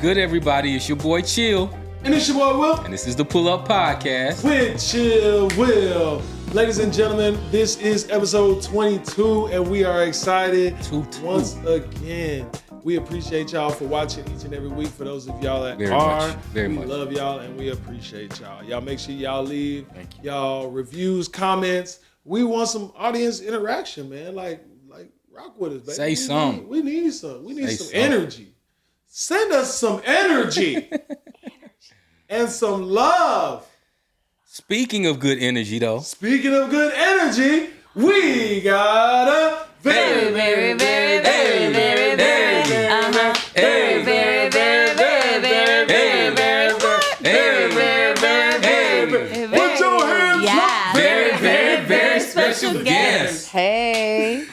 good, everybody? It's your boy Chill. And it's your boy Will. And this is the Pull Up Podcast. With Chill Will. Ladies and gentlemen, this is episode 22, and we are excited once again. We appreciate y'all for watching each and every week. For those of y'all that Very we much. love y'all and we appreciate y'all. Y'all make sure y'all leave y'all reviews, comments. We want some audience interaction, man. Like rock with us, baby. Say something. We need some. We need some energy. Send us some energy. And some love. Speaking of good energy, though. Speaking of good energy, we got a very, very, very, very, very, very, very, very, very, very, very, very, very, very, very, put your hands up. Very, very, very special guest. Hey.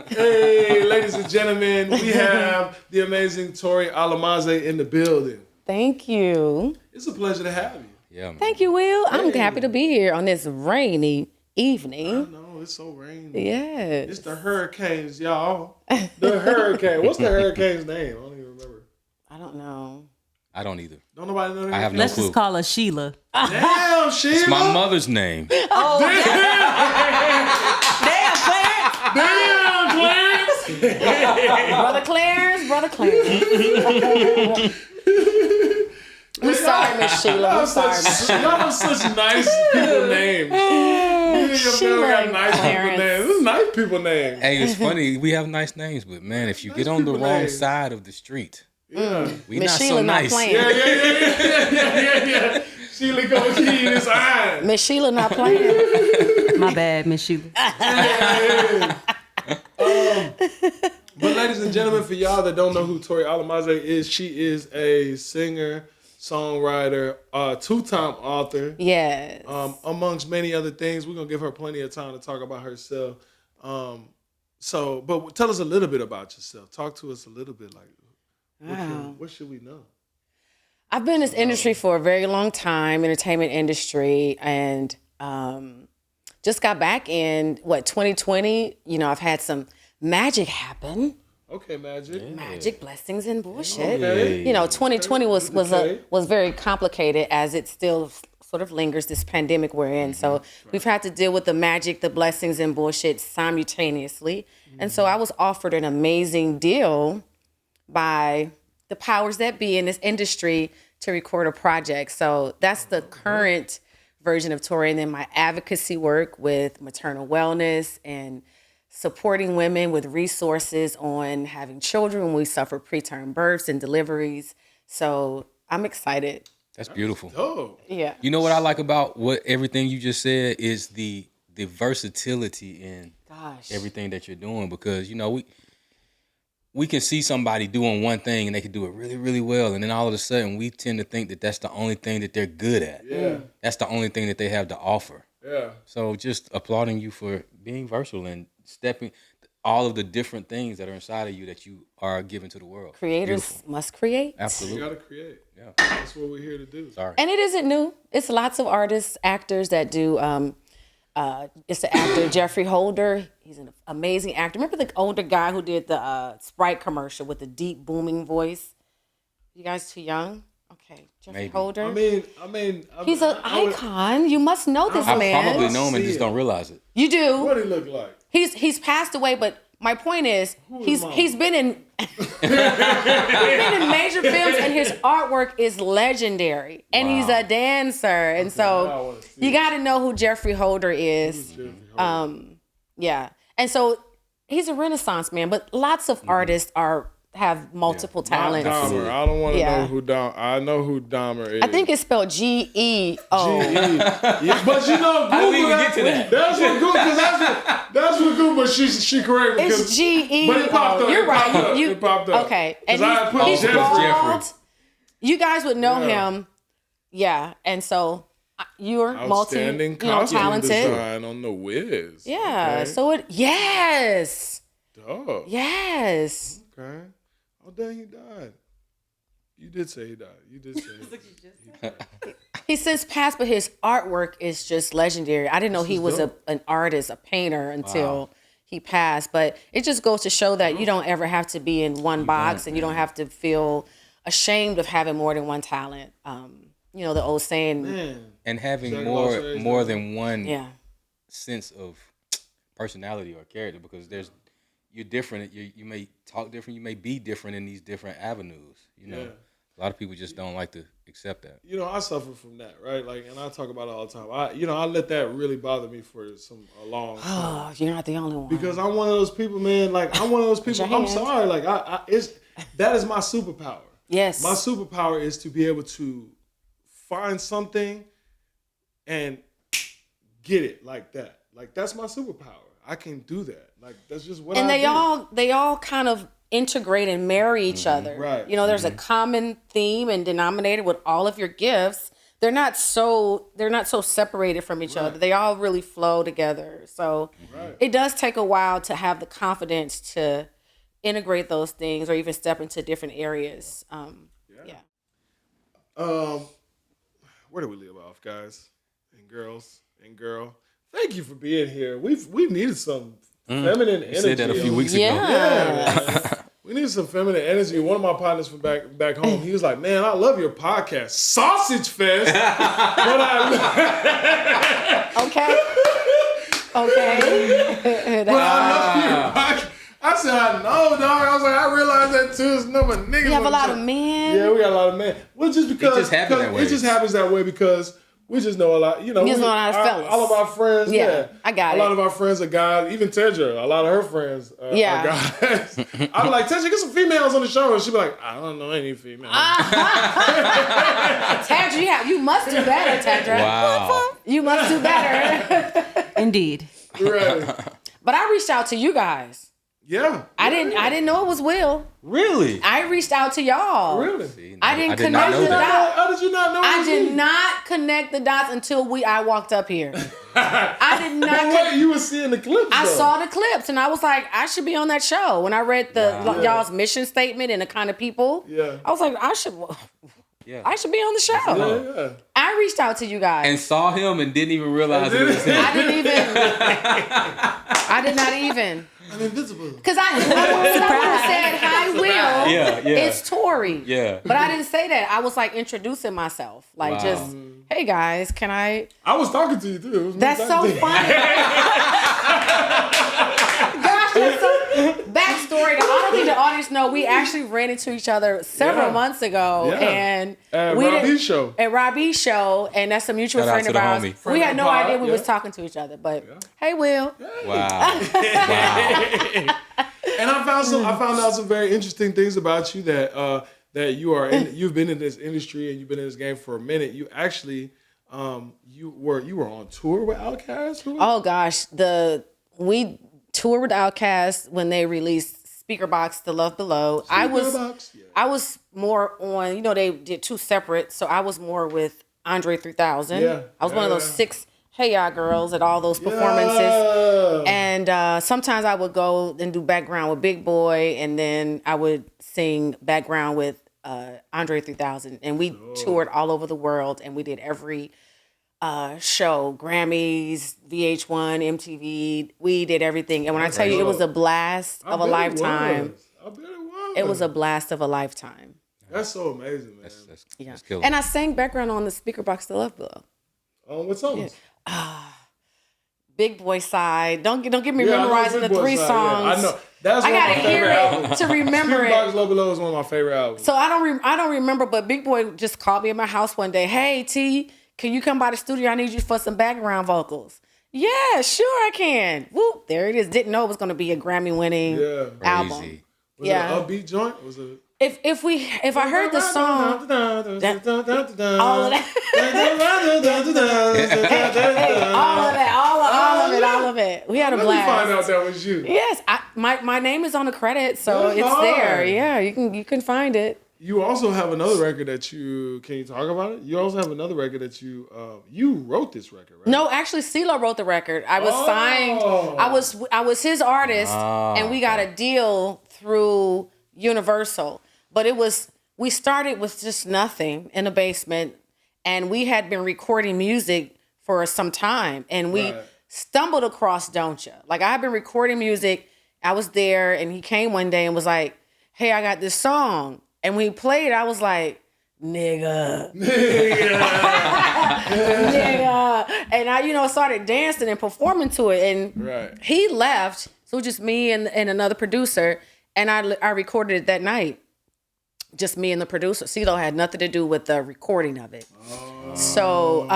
Hey, ladies and gentlemen, we have the amazing Tori Alamaze in the building. Thank you. It's a pleasure to have you. Yeah, man. Thank you, Will. I'm happy to be here on this rainy I evening. know, it's so rainy. Yes. It's the hurricanes, y'all. The hurricane. What's the hurricane's name? I don't even remember. I don't know. I don't either. Don't nobody know that? I have no Let's clue. just call her Sheila. Damn, Sheila. It's my mother's name. Oh, damn, Clarence. Damn, Clarence. Brother Clarence. We sorry, Miss Sheila. We sorry, Miss Sheila. Y'all have such nice people names. You and your Sheila family got and nice people Clarence. names. This is nice people names. Hey, it's funny. We have nice names, but man, if you get on the people wrong names. side of the street, Yeah. we Miss not Sheila so not nice. playing. Yeah. Sheila gonna give you this eye. Miss Sheila not playing. My bad, Miss Sheila. But ladies and gentlemen, for y'all that don't know who Tori Alamaze is, she is a singer, songwriter, two-time author. Yes. Amongst many other things. We're gonna give her plenty of time to talk about herself. But tell us a little bit about yourself. Talk to us a little bit. What should we know? I've been in this industry for a very long time, entertainment industry, and just got back in, 2020. You know, I've had some magic happen. Okay, Magic. Magic, blessings, and bullshit. Okay. You know, 2020 was Okay. very complicated as it still sort of lingers, this pandemic we're in. So we've had to deal with the magic, the blessings, and bullshit simultaneously. And so I was offered an amazing deal by the powers that be in this industry to record a project. So that's the current version of Tori. And then my advocacy work with maternal wellness and supporting women with resources on having children when we suffer preterm births and deliveries. So I'm excited. That's beautiful. Oh, Yeah. You know what I like about everything you just said is the versatility in everything that you're doing, because you know we can see somebody doing one thing and they can do it really, really well, and then all of a sudden we tend to think that that's the only thing that they're good at. yeah. That's the only thing that they have to offer. Yeah. So just applauding you for being versatile and stepping all of the different things that are inside of you that you are giving to the world. Creators Beautiful. must create. You Absolutely. gotta create. Yeah. That's what we're here to do. Sorry. And it isn't new. It's lots of artists, actors that do. It's the actor Jeffrey Holder. He's an amazing actor. Remember the older guy who did the Sprite commercial with the deep booming voice? You guys too young? Okay, Jeffrey Maybe. Holder. I mean, He's an icon. You must know this I man. probably know him and See just it. don't realize it. You do. What it look like? He's passed away, but my point is is he's been in he's been in major films, and his artwork is legendary. And he's a dancer, and I so wanna see you it. got to know who Jeffrey Holder is. Yeah, and so he's a Renaissance man, but lots of artists have multiple talents. Dahmer. I don't want to Yeah. know who Dahmer. I know who Dahmer is. I think it's spelled G-E-O. Yeah, but you know, Google How do we even get to that? That's what Google. That's what Google. But she correct me. It's G-E-O. But it popped up. You're It right. popped up. You It popped up. Okay, 'Cause and I put he's Jeffrey. bald. You guys would know Yeah. him. Yeah, and so you're Outstanding costume talented. design on the Wiz. Yeah. Okay. So yes. Dope. Yes. Okay. Oh, dang, he died. You did say he died. You did say he died. He's since passed, but his artwork is just legendary. I didn't know he was an artist, a painter until he passed. But it just goes to show that you don't ever have to be in one box, and you don't have to feel ashamed of having more than one talent. You know, the old saying. Man. And having more than one sense of personality or character, because you're different. You may talk different. You may be different in these different avenues. You know, a lot of people just don't like to accept that. You know, I suffer from that, right? Like, and I talk about it all the time. I let that really bother me for a long time. Oh, you're not the only one. Because I'm one of those people, man. Like, I'm one of those people. I'm sorry. Like, that is my superpower. Yes. My superpower is to be able to find something and get it like that. Like, that's my superpower. I can do that. Like, that's just what I do. And they all kind of integrate and marry each other. Right. You know, there's a common theme and denominator with all of your gifts. They're not so separated from each other. They all really flow together. So it does take a while to have the confidence to integrate those things or even step into different areas. Where do we leave off, guys and girls and girl? Thank you for being here. We needed some feminine energy. You said that a few weeks ago. Yeah. We needed some feminine energy. One of my partners from back home, he was like, "Man, I love your podcast, Sausage Fest." Okay. But I love your podcast. I said, I know, dog. I was like, I realized that too. It's no niggas. We have a lot of men. Yeah, we got a lot of men. Well, just because it just happens that way. It just happens that way because we just know a lot. You know, We just know a lot of fellas. All of our friends. Yeah, I got it. A lot of our friends are guys. Even Tedra, a lot of her friends are guys. I'm like, Tedra, get some females on the show, and she'd be like, I don't know any females. Tedra, you must do better, Tedra. Wow. You must do better. Indeed. Right. But I reached out to you guys. Yeah. I didn't know it was Will. Really? I reached out to y'all. Really? See, I didn't did connect not know the that. dots. How did you not know? I did not connect the dots until I walked up here. I did not. Wait, you were seeing the clips. I though. saw the clips and I was like, I should be on that show. When I read y'all's mission statement and the kind of people, I was like, I should be on the show. Yeah. I reached out to you guys And saw him and didn't even realize it was him. I did not even. I'm invisible. Because I would have said, hi, Will. Yeah. It's Tori. Yeah. But I didn't say that. I was like introducing myself. Like just, hey guys, can I? I was talking to you too. It was me That's so talking to you. funny. Gosh, that's so backstory. I don't think the audience know we actually ran into each other several months ago. Yeah. And At we Robbie's show. At Robbie's show. And that's a mutual Shout out friend to of the ours. homie. We had no idea we Yeah. was talking to each other. But hey, Will. Wow. And I found out some very interesting things about you that you've been in this industry and you've been in this game for a minute. You actually you were on tour with Outkast? Oh gosh, we toured with Outkast when they released Speaker Box, The Love Below. I was more on, you know, they did two separate, so I was more with Andre 3000. Yeah. I was one of those 6 Hey Ya girls at all those performances. Yeah. And sometimes I would go and do background with Big Boy, and then I would sing background with Andre 3000. And we toured all over the world, and we did every show, Grammys, VH1, MTV. We did everything. And when I tell you, it was a blast of a lifetime. I bet it was. It was a blast of a lifetime. That's so amazing, man. That's killer. And I sang background on the Speaker Box, The Love Below. What songs? Big Boy Side. Don't get me Yeah, I know memorizing the Big Boy 3 Side, songs. yeah. I know. That's I one of gotta my hear favorite it albums. to remember Speaker Box it. Love Below is one of my favorite albums. So I don't remember, but Big Boy just called me in my house one day. Hey T, can you come by the studio? I need you for some background vocals. Yeah, sure I can. Whoop, there it is. Didn't know it was gonna be a Grammy-winning album. Crazy. Was it an upbeat joint? Was it? If I heard the song, all of that, all of it. We had a Let me find out blast. that was you. Yes, my name is on the credit, so That's it's hard. there. Yeah, you can find it. You also have another record that can you talk about it? You also have another record that you wrote this record, right? No, actually, CHILLW wrote the record. I was signed. I was his artist, and we got a deal through Universal. But we started with just nothing in a basement, and we had been recording music for some time, and we stumbled across Don't Ya. Like, I had been recording music. I was there, and he came one day and was like, hey, I got this song. And when he played, I was like, nigga. Nigga. And I, started dancing and performing to it. And he left. So it was just me and another producer. And I recorded it that night. Just me and the producer. CHILLW had nothing to do with the recording of it. Oh. So,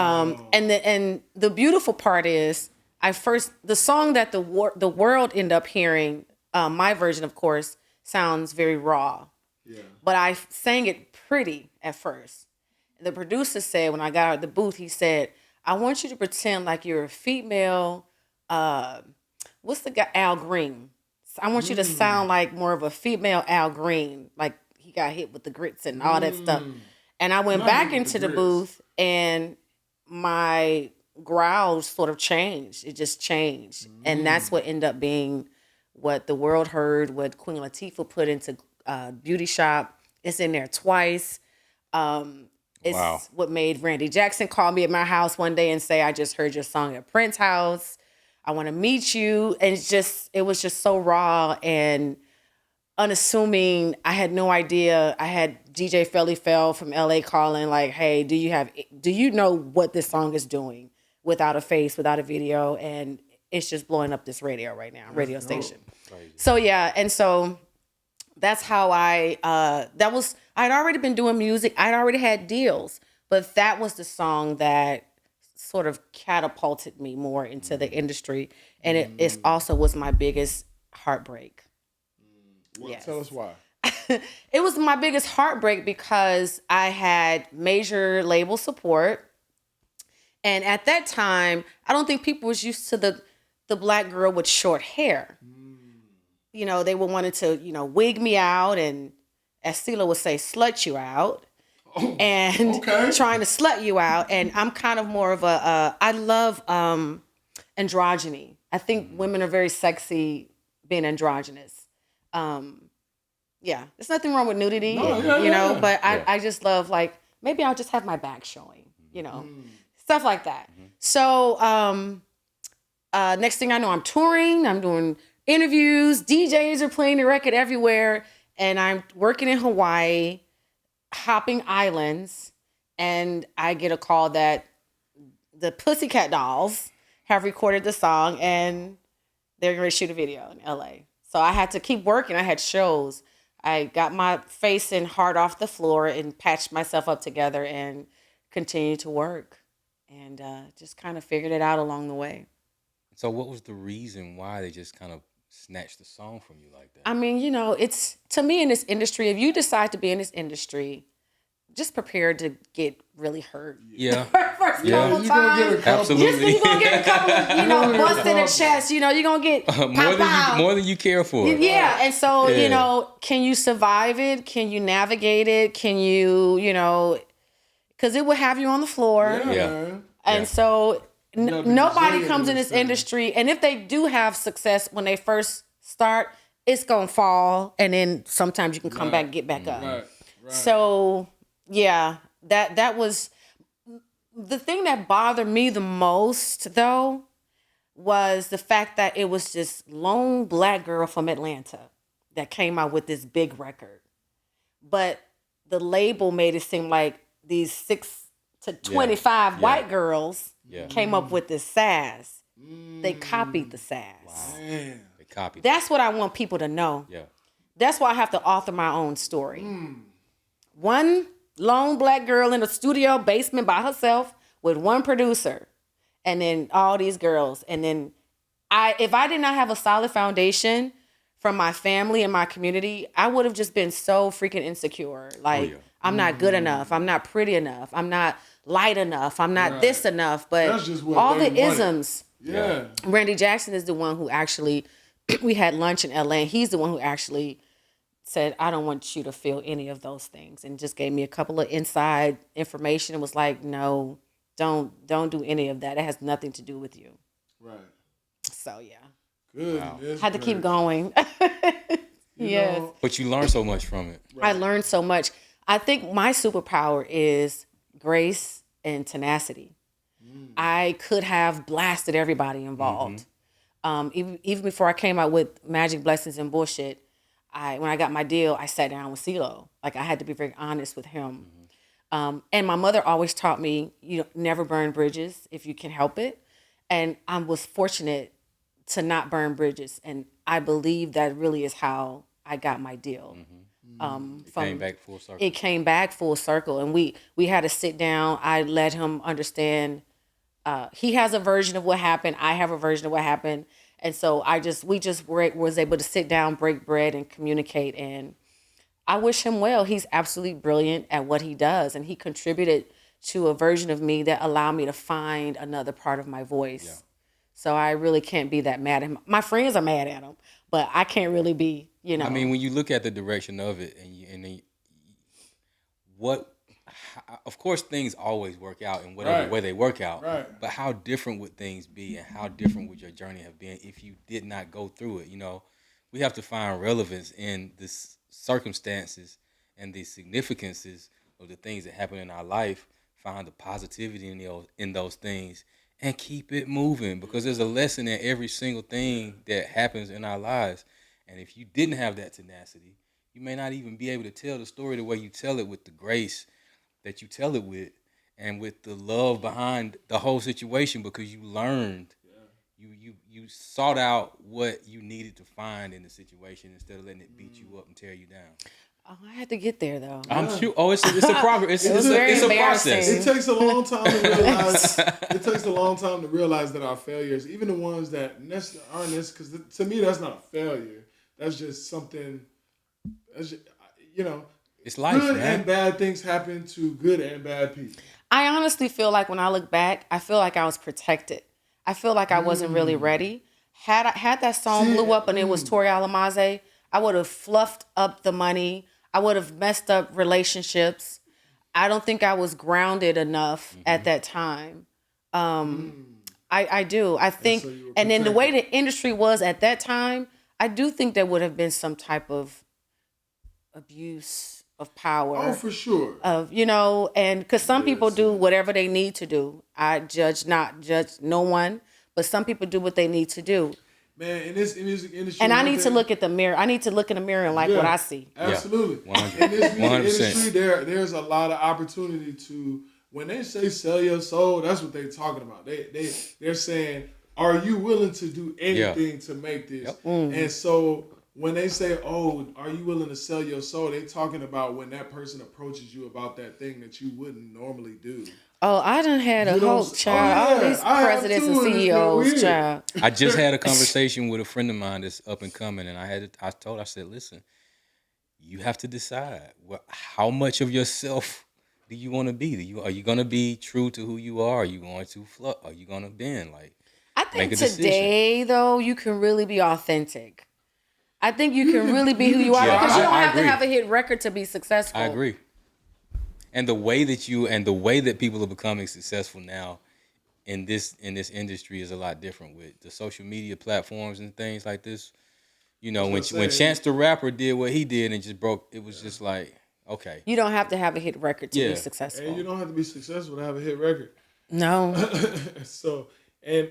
and the beautiful part is, the song that the world ended up hearing, my version, of course, sounds very raw. Yeah. But I sang it pretty at first. The producer said, when I got out of the booth, he said, I want you to pretend like you're a female, what's the guy, Al Green. I want you to sound like more of a female Al Green, like he got hit with the grits and all that stuff. And I went back into the booth and my growls sort of changed. It just changed. And that's what ended up being what the world heard, what Queen Latifah put into Beauty Shop. It's in there twice. It's what made Randy Jackson call me at my house one day and say, I just heard your song at Prince's house. I want to meet you. And it was just so raw and unassuming. I had no idea. I had DJ Felly Fell from LA calling like, hey, do you know what this song is doing without a face, without a video? And it's just blowing up this radio right now, radio station. So yeah. And so that's how I'd already been doing music. I'd already had deals, but that was the song that sort of catapulted me more into the industry. And it also was my biggest heartbreak. Well, yes. Tell us why. It was my biggest heartbreak because I had major label support. And at that time, I don't think people was used to the black girl with short hair. They were wanting to, wig me out and, as CHILLW would say, slut you out. Trying to slut you out. And I'm kind of more of I love androgyny. I think women are very sexy being androgynous. There's nothing wrong with nudity, but I just love, like, maybe I'll just have my back showing, stuff like that. So next thing I know, I'm touring, I'm doing interviews, DJs are playing the record everywhere, and I'm working in Hawaii, hopping islands, and I get a call that the Pussycat Dolls have recorded the song and they're going to shoot a video in LA. So I had to keep working. I had shows. I got my face and heart off the floor and patched myself up together and continued to work and just kind of figured it out along the way. So what was the reason why they just kind of snatched the song from you like that? I mean, it's, to me, in this industry, if you decide to be in this industry, just prepare to get really hurt. Yeah. First couple times. Absolutely. You're going to get a couple, bust in the chest. You're going to get more than you care for. Yeah. And so, can you survive it? Can you navigate it? Can you, because it will have you on the floor. Yeah. And so nobody comes in this industry. And if they do have success when they first start, it's going to fall. And then sometimes you can come back and get back up. Right. So, yeah, that was the thing that bothered me the most, though, was the fact that it was this lone black girl from Atlanta that came out with this big record. But the label made it seem like these 6 to 25 white girls came up with this sass. They copied the sass. Wow. They copied. That's what I want people to know. Yeah. That's why I have to author my own story. One lone black girl in a studio basement by herself with one producer, and then all these girls. And then if I did not have a solid foundation from my family and my community, I would have just been so freaking insecure. Like, I'm not good enough. I'm not pretty enough. I'm not light enough. I'm not this enough. But all the isms. Yeah. Randy Jackson is the one who actually, we had lunch in LA, and he's the one who actually said, I don't want you to feel any of those things, and just gave me a couple of inside information and was like, no, don't do any of that. It has nothing to do with you. Right. So, yeah. Good. Wow. Had to keep going. Yes. But you learned so much from it. Right. I learned so much. I think my superpower is grace and tenacity. I could have blasted everybody involved. Even before I came out with Magic, Blessings, and Bullshit, when I got my deal, I sat down with CHILLW. Like I had to be very honest with him. And my mother always taught me, never burn bridges if you can help it. And I was fortunate to not burn bridges. And I believe that really is how I got my deal. It came back full circle. It came back full circle. And we had to sit down. I let him understand. He has a version of what happened. I have a version of what happened. And so we was able to sit down, break bread, and communicate. And I wish him well. He's absolutely brilliant at what he does. And he contributed to a version of me that allowed me to find another part of my voice. Yeah. So I really can't be that mad at him. My friends are mad at him, but I can't really be, I mean, when you look at the direction of it of course things always work out in whatever way they work out. Right. But how different would things be, and how different would your journey have been if you did not go through it? We have to find relevance in the circumstances and the significances of the things that happen in our life, find the positivity in those things, and keep it moving, because there's a lesson in every single thing that happens in our lives. And if you didn't have that tenacity, you may not even be able to tell the story the way you tell it, with the grace that you tell it with, and with the love behind the whole situation, because you learned, you sought out what you needed to find in the situation instead of letting it beat you up and tear you down. Oh, I had to get there though. I'm sure. Oh, it's a progress. It's a process. It takes a long time to realize. It takes a long time to realize that our failures, even the ones that aren't this, because to me that's not a failure. That's just something. That's just, it's life, good man. And bad things happen to good and bad people. I honestly feel like when I look back, I feel like I was protected. I feel like I wasn't really ready. Had that song blew up and it was Tori Alamaze, I would have fluffed up the money. I would have messed up relationships. I don't think I was grounded enough at that time. I do. I think, and then the way the industry was at that time, I do think there would have been some type of abuse of power. Oh, for sure. And because some people do whatever they need to do. I judge no one, but some people do what they need to do. Man, in this music industry, and I need to look at the mirror. I need to look in the mirror and like what I see. Absolutely. Yeah. In this music industry, there's a lot of opportunity to, when they say sell your soul, that's what they're talking about. They're saying, are you willing to do anything to make this? Yep. And so when they say, oh, are you willing to sell your soul? They're talking about when that person approaches you about that thing that you wouldn't normally do. Oh, I done had a whole child. All these presidents and CEOs, child. I just had a conversation with a friend of mine that's up and coming, and I said, listen, you have to decide how much of yourself do you want to be? Are you going to be true to who you are? Are you going to Are you going to bend? I think today, though, you can really be authentic. I think you can really be who you are, because you don't have to have a hit record to be successful. I agree. And the way that people are becoming successful now in this industry is a lot different with the social media platforms and things like this. When Chance the Rapper did what he did and just broke, it was just like, okay. You don't have to have a hit record to be successful. And you don't have to be successful to have a hit record. No. So, and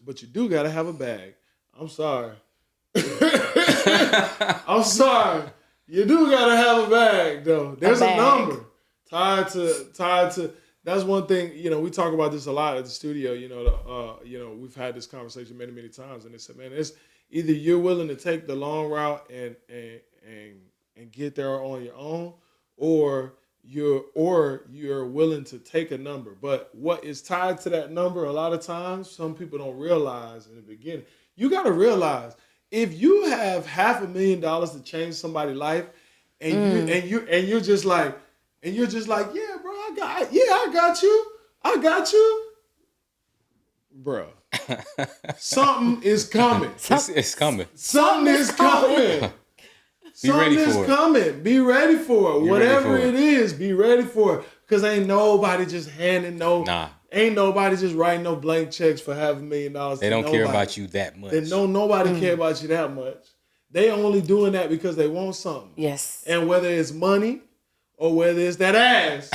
but you do got to have a bag. I'm sorry. I'm sorry. You do got to have a bag, though. There's a number. Tied to that's one thing, we talk about this a lot at the studio, we've had this conversation many, many times, and they said, man, it's either you're willing to take the long route and get there on your own, or you're willing to take a number. But what is tied to that number, a lot of times, some people don't realize in the beginning. You got to realize, if you have $500,000 to change somebody's life, and you're just like, yeah, bro, I got you, bro. Something is coming. It's coming. Something is coming. Something is coming. Be ready for it. Whatever it is, be ready for it. Because ain't nobody just handing ain't nobody just writing no blank checks for $500,000. They don't care about you that much. Nobody care about you that much. They only doing that because they want something. Yes. And whether it's money, or whether it's that ass.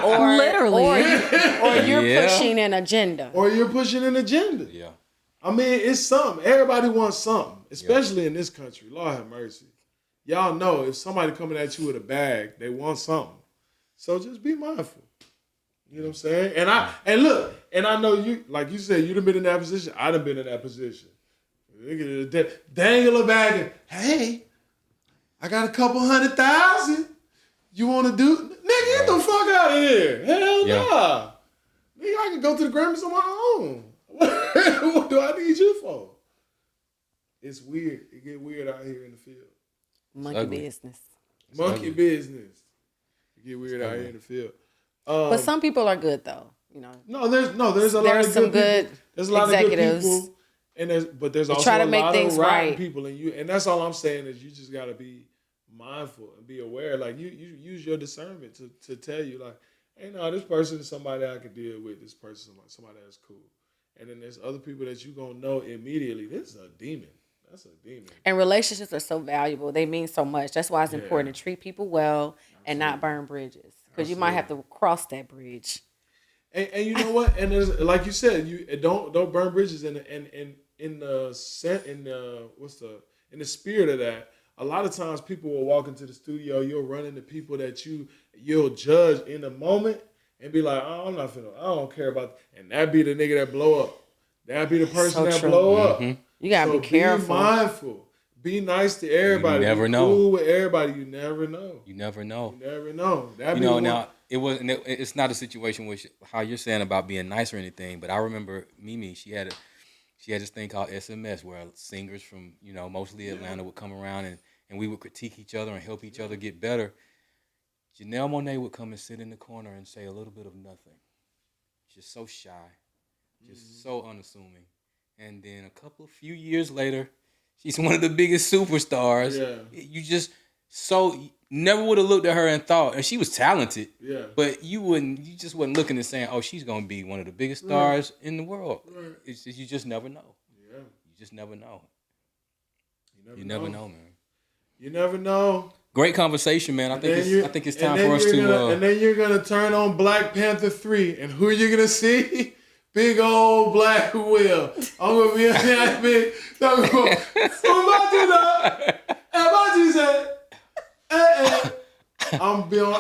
or literally. Or you're pushing an agenda. Or you're pushing an agenda. Yeah. I mean, it's something. Everybody wants something, especially in this country. Lord have mercy. Y'all know if somebody coming at you with a bag, they want something. So just be mindful. You know what I'm saying? And look, I know you, like you said, you done been in that position. I done been in that position. Dangle a bag and, hey, I got a couple 100,000. You want to do? Nigga, get the fuck out of here. Hell nah. Nigga, I can go to the Grammys on my own. What do I need you for? It's weird. It get weird out here in the field. Monkey business. Monkey business. It get weird out here in the field. But some people are good though, you know. There's a lot of some good people. There's a lot executives. of good people, and there's also try to a make lot things of rotten right. people, and that's all I'm saying is you just gotta be mindful and be aware. Like you use your discernment to tell you like, hey, no, this person is somebody I could deal with. This person is somebody that's cool. And then there's other people that you gonna know immediately. This is a demon. That's a demon. And relationships are so valuable. They mean so much. That's why it's important to treat people well and not burn bridges. Because you might have to cross that bridge. And you know what? And there's, like you said, you don't burn bridges. In the spirit of that, a lot of times people will walk into the studio. You'll run into people that you'll judge in the moment and be like, oh, I'm not finna. I don't care about. And that be the nigga that blow up. That be the person that blow up. You gotta be careful. Be mindful. Be nice to everybody. You never know. Cool with everybody. You never know. You never know. You never know. Now it's not a situation which how you're saying about being nice or anything, but I remember Mimi. She had this thing called SMS where singers from mostly Atlanta would come around and we would critique each other and help each other get better. Janelle Monáe would come and sit in the corner and say a little bit of nothing, just so shy, just so unassuming, and then a few years later. She's one of the biggest superstars. Yeah. You just never would have looked at her and thought, and she was talented. Yeah. But you just wasn't looking and saying, oh, she's gonna be one of the biggest stars in the world. Right. It's just, you just never know. Yeah. You just never know. You never know, man. You never know. Great conversation, man. I think it's time for us to. And then you're gonna turn on Black Panther 3, and who are you gonna see? Big old black wheel. I'm gonna be in that big.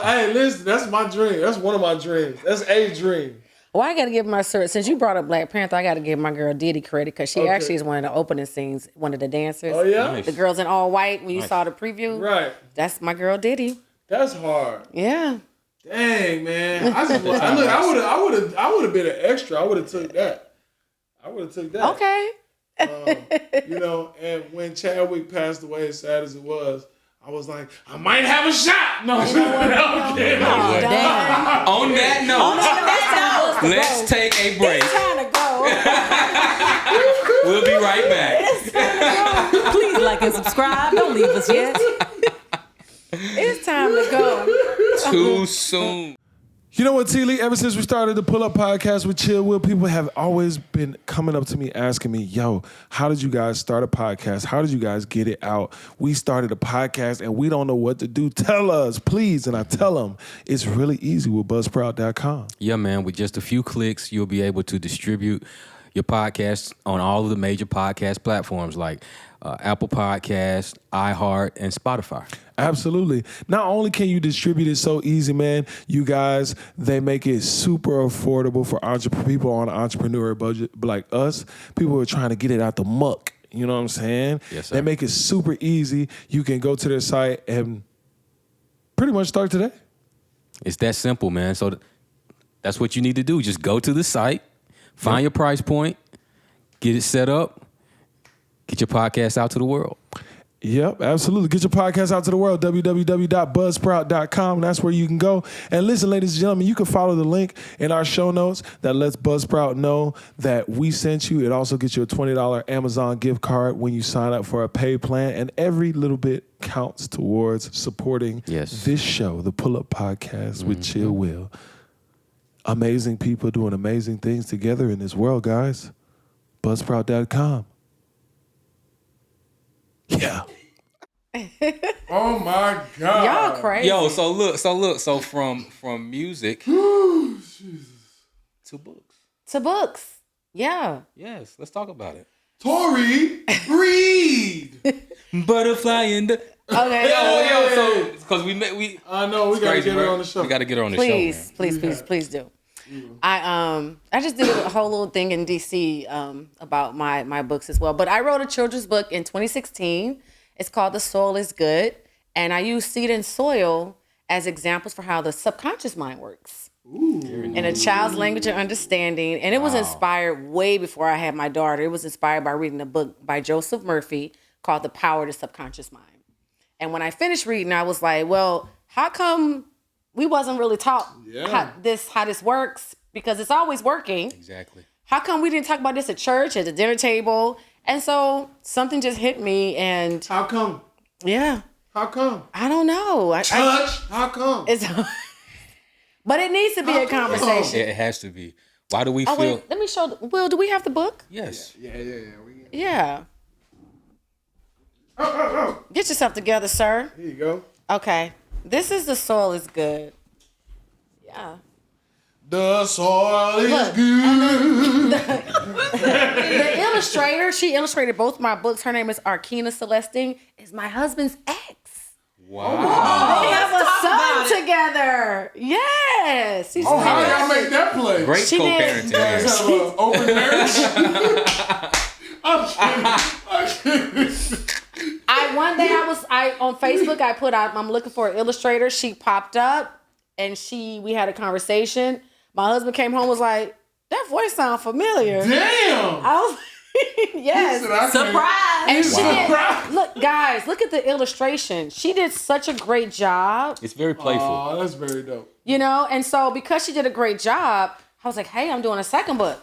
Hey, listen, that's my dream. That's one of my dreams. That's a dream. Well, I gotta give my since you brought up Black Panther, I gotta give my girl Diddy credit because she actually is one of the opening scenes, one of the dancers. Oh yeah, the girls in all white when you saw the preview. Right. That's my girl Diddy. That's hard. Yeah. Dang, man. I would have been an extra. I would have took that. Okay. And when Chadwick passed away, as sad as it was, I was like, I might have a shot. No, Damn. On that note, let's take a break. It's time to go. We'll be right back. Please like and subscribe. Don't leave us yet. It's time to go. Too soon. You know what, TLee? Ever since we started the Pull Up Podcast with CHILLW, people have always been coming up to me asking me, yo, how did you guys start a podcast? How did you guys get it out? We started a podcast and we don't know what to do. Tell us, please. And I tell them it's really easy with buzzsprout.com. Yeah, man. With just a few clicks, you'll be able to distribute your podcast on all of the major podcast platforms like Apple Podcasts, iHeart, and Spotify. Absolutely. Not only can you distribute it so easy, man, you guys, they make it super affordable for people on an entrepreneurial budget like us. People who are trying to get it out the muck. You know what I'm saying? Yes, sir. They make it super easy. You can go to their site and pretty much start today. It's that simple, man. So that's what you need to do. Just go to the site, find your price point, get it set up, get your podcast out to the world. Yep, absolutely. Get your podcast out to the world, www.buzzsprout.com. That's where you can go. And listen, ladies and gentlemen, you can follow the link in our show notes that lets Buzzsprout know that we sent you. It also gets you a $20 Amazon gift card when you sign up for a paid plan. And every little bit counts towards supporting this show, the Pull Up Podcast with CHILLW. Amazing people doing amazing things together in this world, guys. Buzzsprout.com. Yeah. Oh my God. Y'all crazy. Yo, so from music to books. To books. Yeah. Yes, let's talk about it. Tori, read. Butterfly in the. Okay. Yo, so because we I know we gotta crazy, get her right? on the show. We gotta get her on the Please, show, please do. I just did a whole little thing in DC about my books as well. But I wrote a children's book in 2016. It's called The Soil is Good, and I use seed and soil as examples for how the subconscious mind works. In a child's language and understanding. And it was inspired way before I had my daughter. It was inspired by reading a book by Joseph Murphy called The Power of the Subconscious Mind. And when I finished reading, I was like, well, how come we wasn't really taught how this works? Because it's always working. Exactly. How come we didn't talk about this at church, at the dinner table? And so something just hit me, and How come? yeah. How come? I don't know. How come? It's but it needs to be a conversation. It has to be. Why do we Oh, feel? wait, let me show. Will, do we have the book? Yes. Yeah. Yeah. Get yourself together, sir. Here you go. Okay. This is The Soil is Good. Yeah. The soil is Look, good. The illustrator, she illustrated both my books. Her name is Arkina Celestine, is my husband's ex. Wow. They have a talk about son it. together. Yes. She's Oh, how y'all make that play? Great She did. co-parenting. Guys here. have an open marriage. I'm kidding. One day I on Facebook I put out I'm looking for an illustrator. She popped up and we had a conversation. My husband came home was like, that voice sounds familiar. Damn. I was yes. He said, I can't- Surprise! And she Wow. did, look, guys, look at the illustration. She did such a great job, It's very playful. Oh, that's very dope. you know? And so because she did a great job, I was like, hey, I'm doing a second book.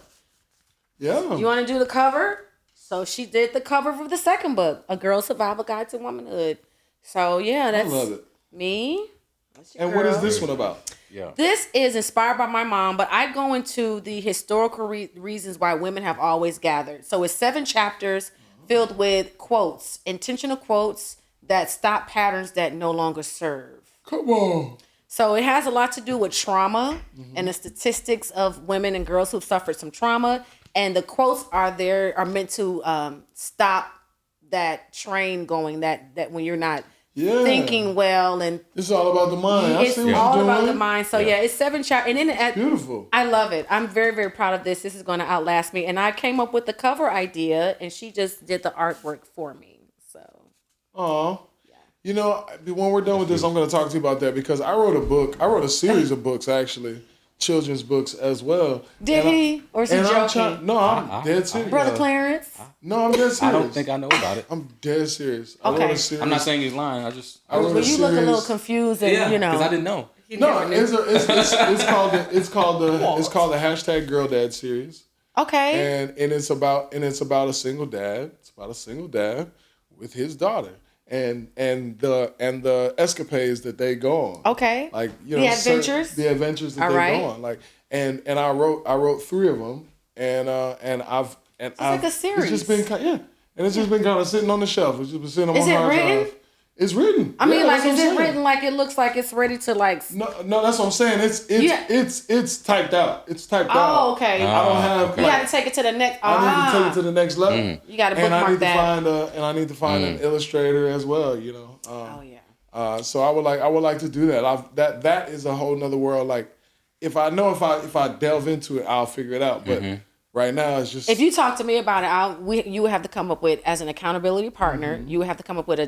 Yeah. You want to do the cover? So she did the cover for the second book, A Girl's Survival Guide to Womanhood. So yeah, that's love it. me. That's your And what is girl. this one about? Yeah. This is inspired by my mom, but I go into the historical reasons why women have always gathered. So it's 7 chapters filled with quotes, intentional quotes that stop patterns that no longer serve. Come on. So it has a lot to do with trauma and the statistics of women and girls who've suffered some trauma. And the quotes are meant to stop that train going that when you're not thinking well, and It's all about the mind. I it's see what all you're about doing. the mind. So yeah, it's 7 chapters, and then Beautiful. I love it. I'm very, very proud of this. This is going to outlast me. And I came up with the cover idea, and she just did the artwork for me. So Oh. You know, when we're done with this, I'm going to talk to you about that because I wrote a book. I wrote a series of books, actually, children's books as well. did he, or is he joking? I'm dead serious. Brother Clarence? No, I'm dead serious. I don't think I know about it. I'm dead serious. Okay. I wrote a series. I'm not saying he's lying. I wrote Well, a you look a little series. confused, and you know. because I didn't know. No, it's called the hashtag Girl Dad series, Okay. and it's about a single dad. It's about a single dad with his daughter, and the escapades that they go on. Okay. Like The adventures? the adventures that All they right. go on. Like and I wrote 3 of them, and I've like a series. It's just been and it's just been kind of sitting on the shelf. It's just been sitting on Is my it hard written? drive. It's written. I mean, Yeah, like, that's is what I'm it saying. written like it looks like it's ready to like? No, that's what I'm saying. It's typed out. It's typed out. Oh, okay. I don't have. You got to take it to the next. I need to take it to the next level. You got to And I bookmark need to that. find an illustrator as well. You know. Oh yeah. So I would like to do that. That is a whole nother world. Like if I delve into it, I'll figure it out. But right now, it's just If you talk to me about it, you would have to come up with, as an accountability partner, you would have to come up with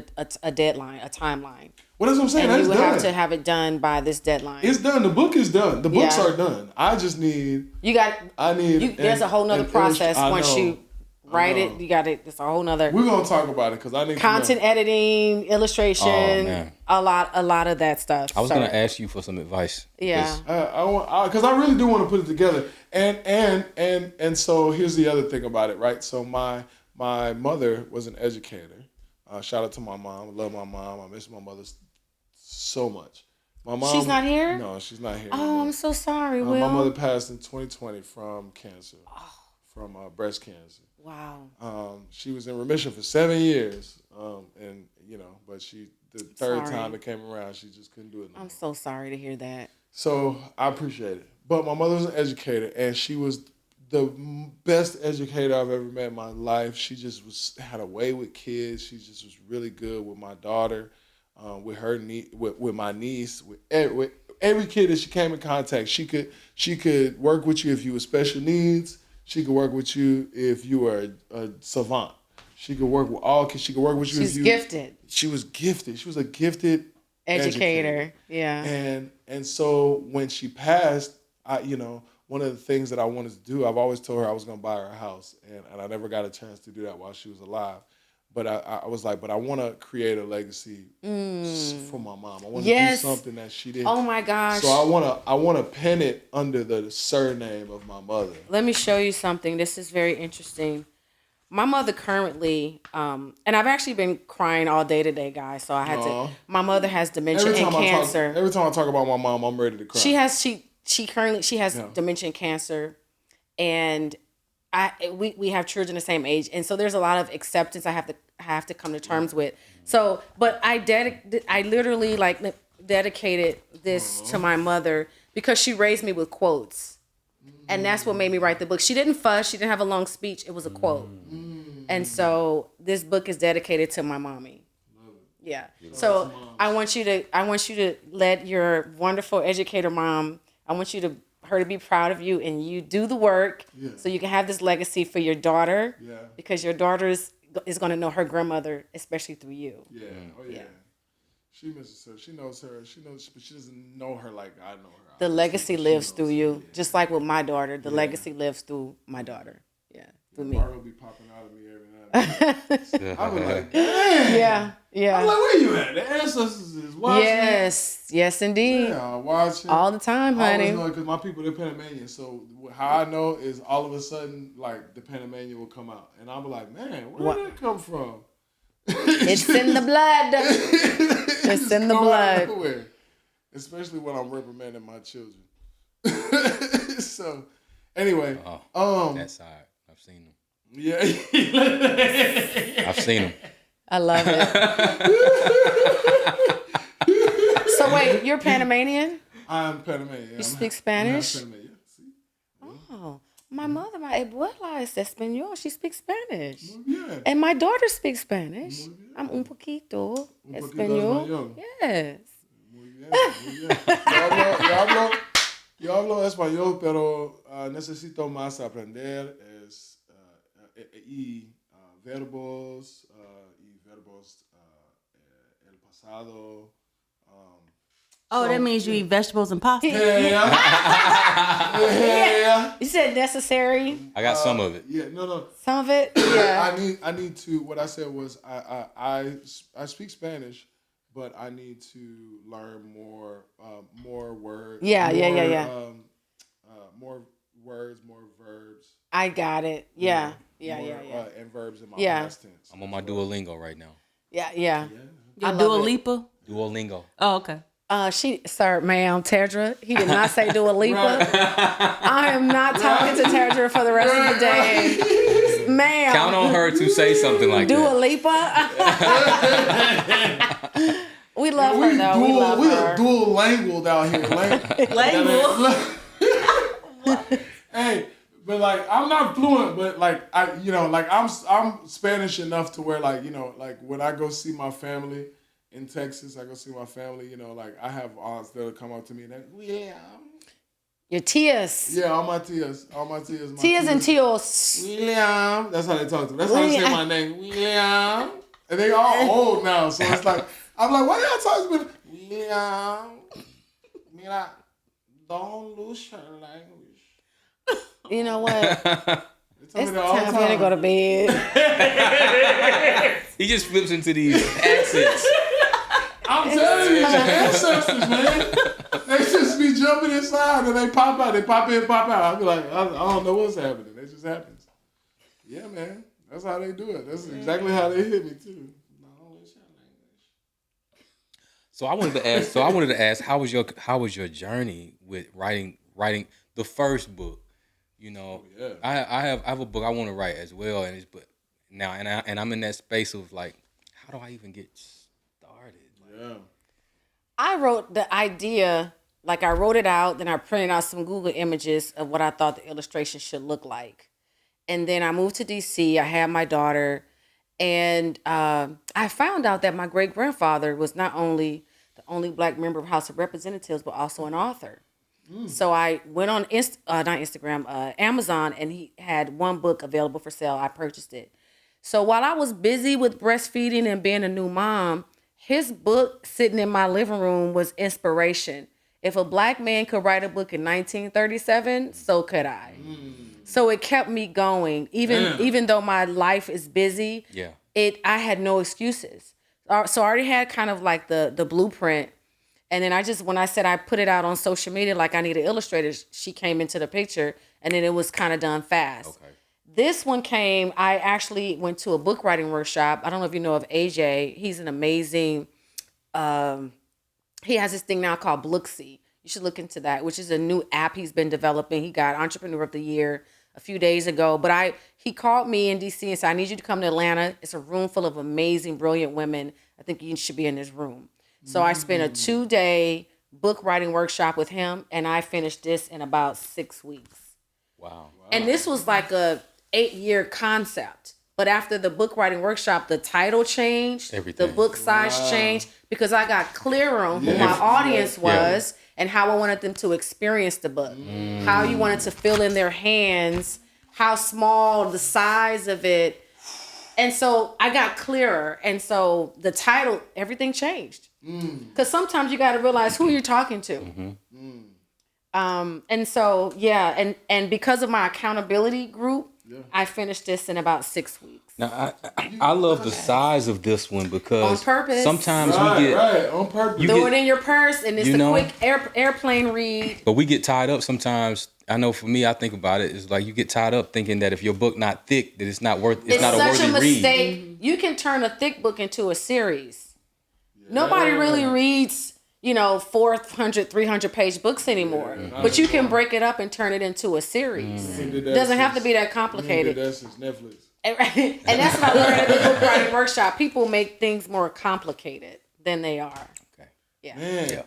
a deadline, a timeline. Well, that's what I'm saying. And you That's would done. have to have it done by this deadline. It's done. The book is done. The books Yeah. are done. I just need. You got. I need. There's a whole nother process once you write it. You got it. It's a whole nother We're gonna talk about it because I need content to know. editing, illustration, Oh, man. a lot of that stuff. I was So, gonna ask you for some advice. Yeah. Because I really do want to put it together. And so here's the other thing about it, right? So my mother was an educator. Shout out to my mom. I love my mom. I miss my mother so much. My mom. She's not here? No, she's not here. Oh, anymore. I'm so sorry, My Will. mother passed in 2020 from cancer, from breast cancer. Wow. She was in remission for 7 years, and but the third Sorry. time it came around, she just couldn't do it. No I'm more. so sorry to hear that. So I appreciate it. But my mother was an educator, and she was the best educator I've ever met in my life. She just had a way with kids. She just was really good with my daughter, with her with my niece, with every kid that she came in contact. She could work with you if you were special needs. She could work with you if you were a savant. She could work with all kids. She could work with you if you... gifted. She was gifted. She was a gifted educator. Yeah. And so when she passed, one of the things that I wanted to do, I've always told her I was going to buy her a house, and I never got a chance to do that while she was alive. But I was like, but I want to create a legacy for my mom. I want to do something that she did. Oh my gosh! So I want to pen it under the surname of my mother. Let me show you something. This is very interesting. My mother currently, and I've actually been crying all day today, guys. So I had to. My mother has dementia and cancer. Every time I talk about my mom, I'm ready to cry. She currently has dementia and cancer, and we have children the same age, and so there's a lot of acceptance I have to come to terms with. So, but I literally dedicated this to my mother because she raised me with quotes, and that's what made me write the book. She didn't fuss. She didn't have a long speech. It was a quote, and so this book is dedicated to my mommy. Yeah. So I want you to let your wonderful educator mom. I want her to be proud of you, and you do the work so you can have this legacy for your daughter. Yeah. Because your daughter is going to know her grandmother, especially through you. Yeah. Oh yeah. She misses her. She knows her. She knows, but she doesn't know her like I know her. The legacy lives through you, just like with my daughter. The legacy lives through my daughter. Yeah, through me. Margo be popping out of me every night. I was like, dang. Yeah. I'm like, where you at? The ancestors is watching. Yes, indeed. Yeah, watching all the time, honey. I always know because my people, they're Panamanian. So how I know is all of a sudden, like the Panamanian will come out, and I'm like, man, where did that come from? It's in the blood. It's in the blood. Nowhere. Especially when I'm reprimanding my children. So, anyway, that's hard. I've seen them. Yeah, I've seen them. I love it. So wait, you're Panamanian? I'm Panamanian. You speak Spanish? I'm Panamanian. See? Oh, my mother, my abuela is español. She speaks Spanish. Muy bien. And my daughter speaks Spanish. I'm un poquito español. Yes. Muy bien, muy bien. Yo hablo español, pero necesito más aprender verbos el pasado. That means you eat vegetables and pasta. Yeah. You said necessary. I got some of it. Yeah, no. Some of it. Yeah. I need to. What I said was I speak Spanish, but I need to learn more words. Yeah. More words, more verbs. I got it. Yeah. And verbs in my past tense. I'm on my Duolingo right now. Yeah. Your Dua Lipa? Duolingo. Oh, okay. Sir, ma'am, Tedra. He did not say Dua Lipa. I am not talking to Tedra for the rest of the day. Ma'am. Count on her to say something like Dua that. Lipa. We love her, though. We love her. We are dual lingual out here. Lingual. Hey, but like I'm not fluent, but like I'm Spanish enough to where like when I go see my family in Texas, I go see my family, like I have aunts that'll come up to me and they're William. Your tias. Yeah, all my tias. Tias and tios. William. That's how they talk to me. That's how they say my name. William. And they all old now, so it's like I'm like, why y'all talking to me? William. Mira, don't lose your language. You know what? It's time for me to go to bed. He just flips into these accents. I'm telling you, the ancestors, man. They just be jumping inside and they pop out. They pop in, pop out. I be like, I don't know what's happening. It just happens. Yeah, man. That's how they do it. That's exactly how they hit me too. So I wanted to ask, how was your journey with writing the first book? I have a book I want to write as well, and I'm in that space of like, how do I even get started? Yeah. I wrote the idea like I wrote it out, then I printed out some Google images of what I thought the illustration should look like. And then I moved to DC. I had my daughter, and I found out that my great-grandfather was not only the only Black member of House of Representatives, but also an author. So I went on Amazon, and he had one book available for sale. I purchased it. So while I was busy with breastfeeding and being a new mom, his book sitting in my living room was inspiration. If a Black man could write a book in 1937, so could I. So it kept me going, even though my life is busy. Yeah. I had no excuses. So I already had kind of like the blueprint. And then when I said I put it out on social media, like I need an illustrator, she came into the picture, and then it was kind of done fast. Okay. This one came, I actually went to a book writing workshop. I don't know if you know of AJ. He's an amazing, he has this thing now called Blooksy. You should look into that, which is a new app he's been developing. He got Entrepreneur of the Year a few days ago. But he called me in DC and said, I need you to come to Atlanta. It's a room full of amazing, brilliant women. I think you should be in this room. So I spent a 2-day book writing workshop with him, and I finished this in about 6 weeks. Wow. And this was like a 8-year concept. But after the book writing workshop, the title changed, Everything. the book size changed, because I got clearer on who my audience was and how I wanted them to experience the book, how you wanted to feel in their hands, how small, the size of it. And so I got clearer. And so the title, everything changed. Because sometimes you got to realize who you're talking to. And so, and because of my accountability group, I finished this in about 6 weeks. Now, I love the size of this one because On purpose. sometimes we get on purpose. Throw it in your purse, and it's a quick airplane read. But we get tied up sometimes. I know for me, I think about it. It's like you get tied up thinking that if your book not thick, that it's not not a worthy It's such a mistake. read. You can turn a thick book into a series. Nobody really reads, 400, 300-page books anymore. But you can break it up and turn it into a series. It doesn't have to be that complicated. That's since Netflix. And that's what I learned at the book writing workshop. People make things more complicated than they are. Okay. Yeah. Man,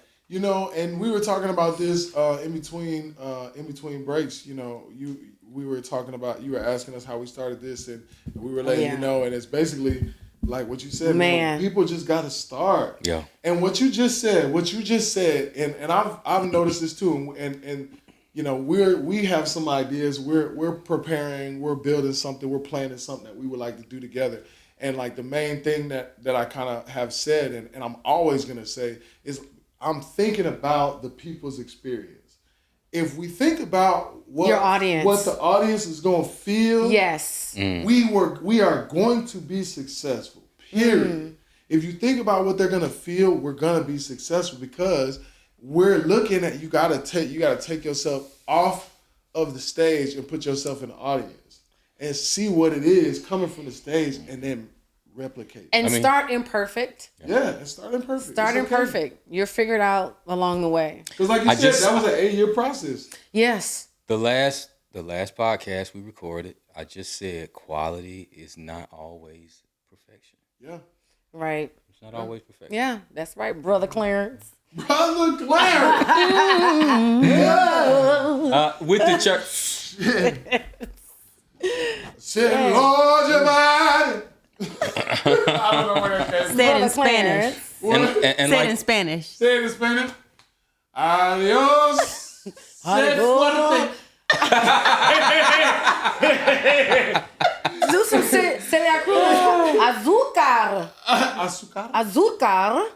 and we were talking about this in between breaks. We were talking about, you were asking us how we started this, and we were letting you know, and it's basically like what you said. Man, people just got to start. Yeah. And what you just said, and I've noticed this too, and we have some ideas. We're preparing. We're building something. We're planning something that we would like to do together. And like the main thing that I kind of have said, and I'm always gonna say, is I'm thinking about the people's experience. If we think about what your audience, what the audience is gonna feel, yes, we are going to be successful. Period. If you think about what they're gonna feel, we're gonna be successful because we're looking at you gotta take yourself off of the stage and put yourself in the audience and see what it is coming from the stage and then replicate. And start imperfect. And start imperfect. Start imperfect. You're figured out along the way. Because like you said, that was an 8-year process. Yes. The last podcast we recorded, I just said quality is not always perfection. Yeah. Right. It's not always perfection. Yeah, that's right, Brother Clarence. Brother Clarence. With the church. Said, Lord, your body. I don't know where that came. Say it in Spanish. And Say it in Spanish. Say it in Spanish. Adios. Say fuerte. Do some Celia Cruz. Azúcar. Azúcar.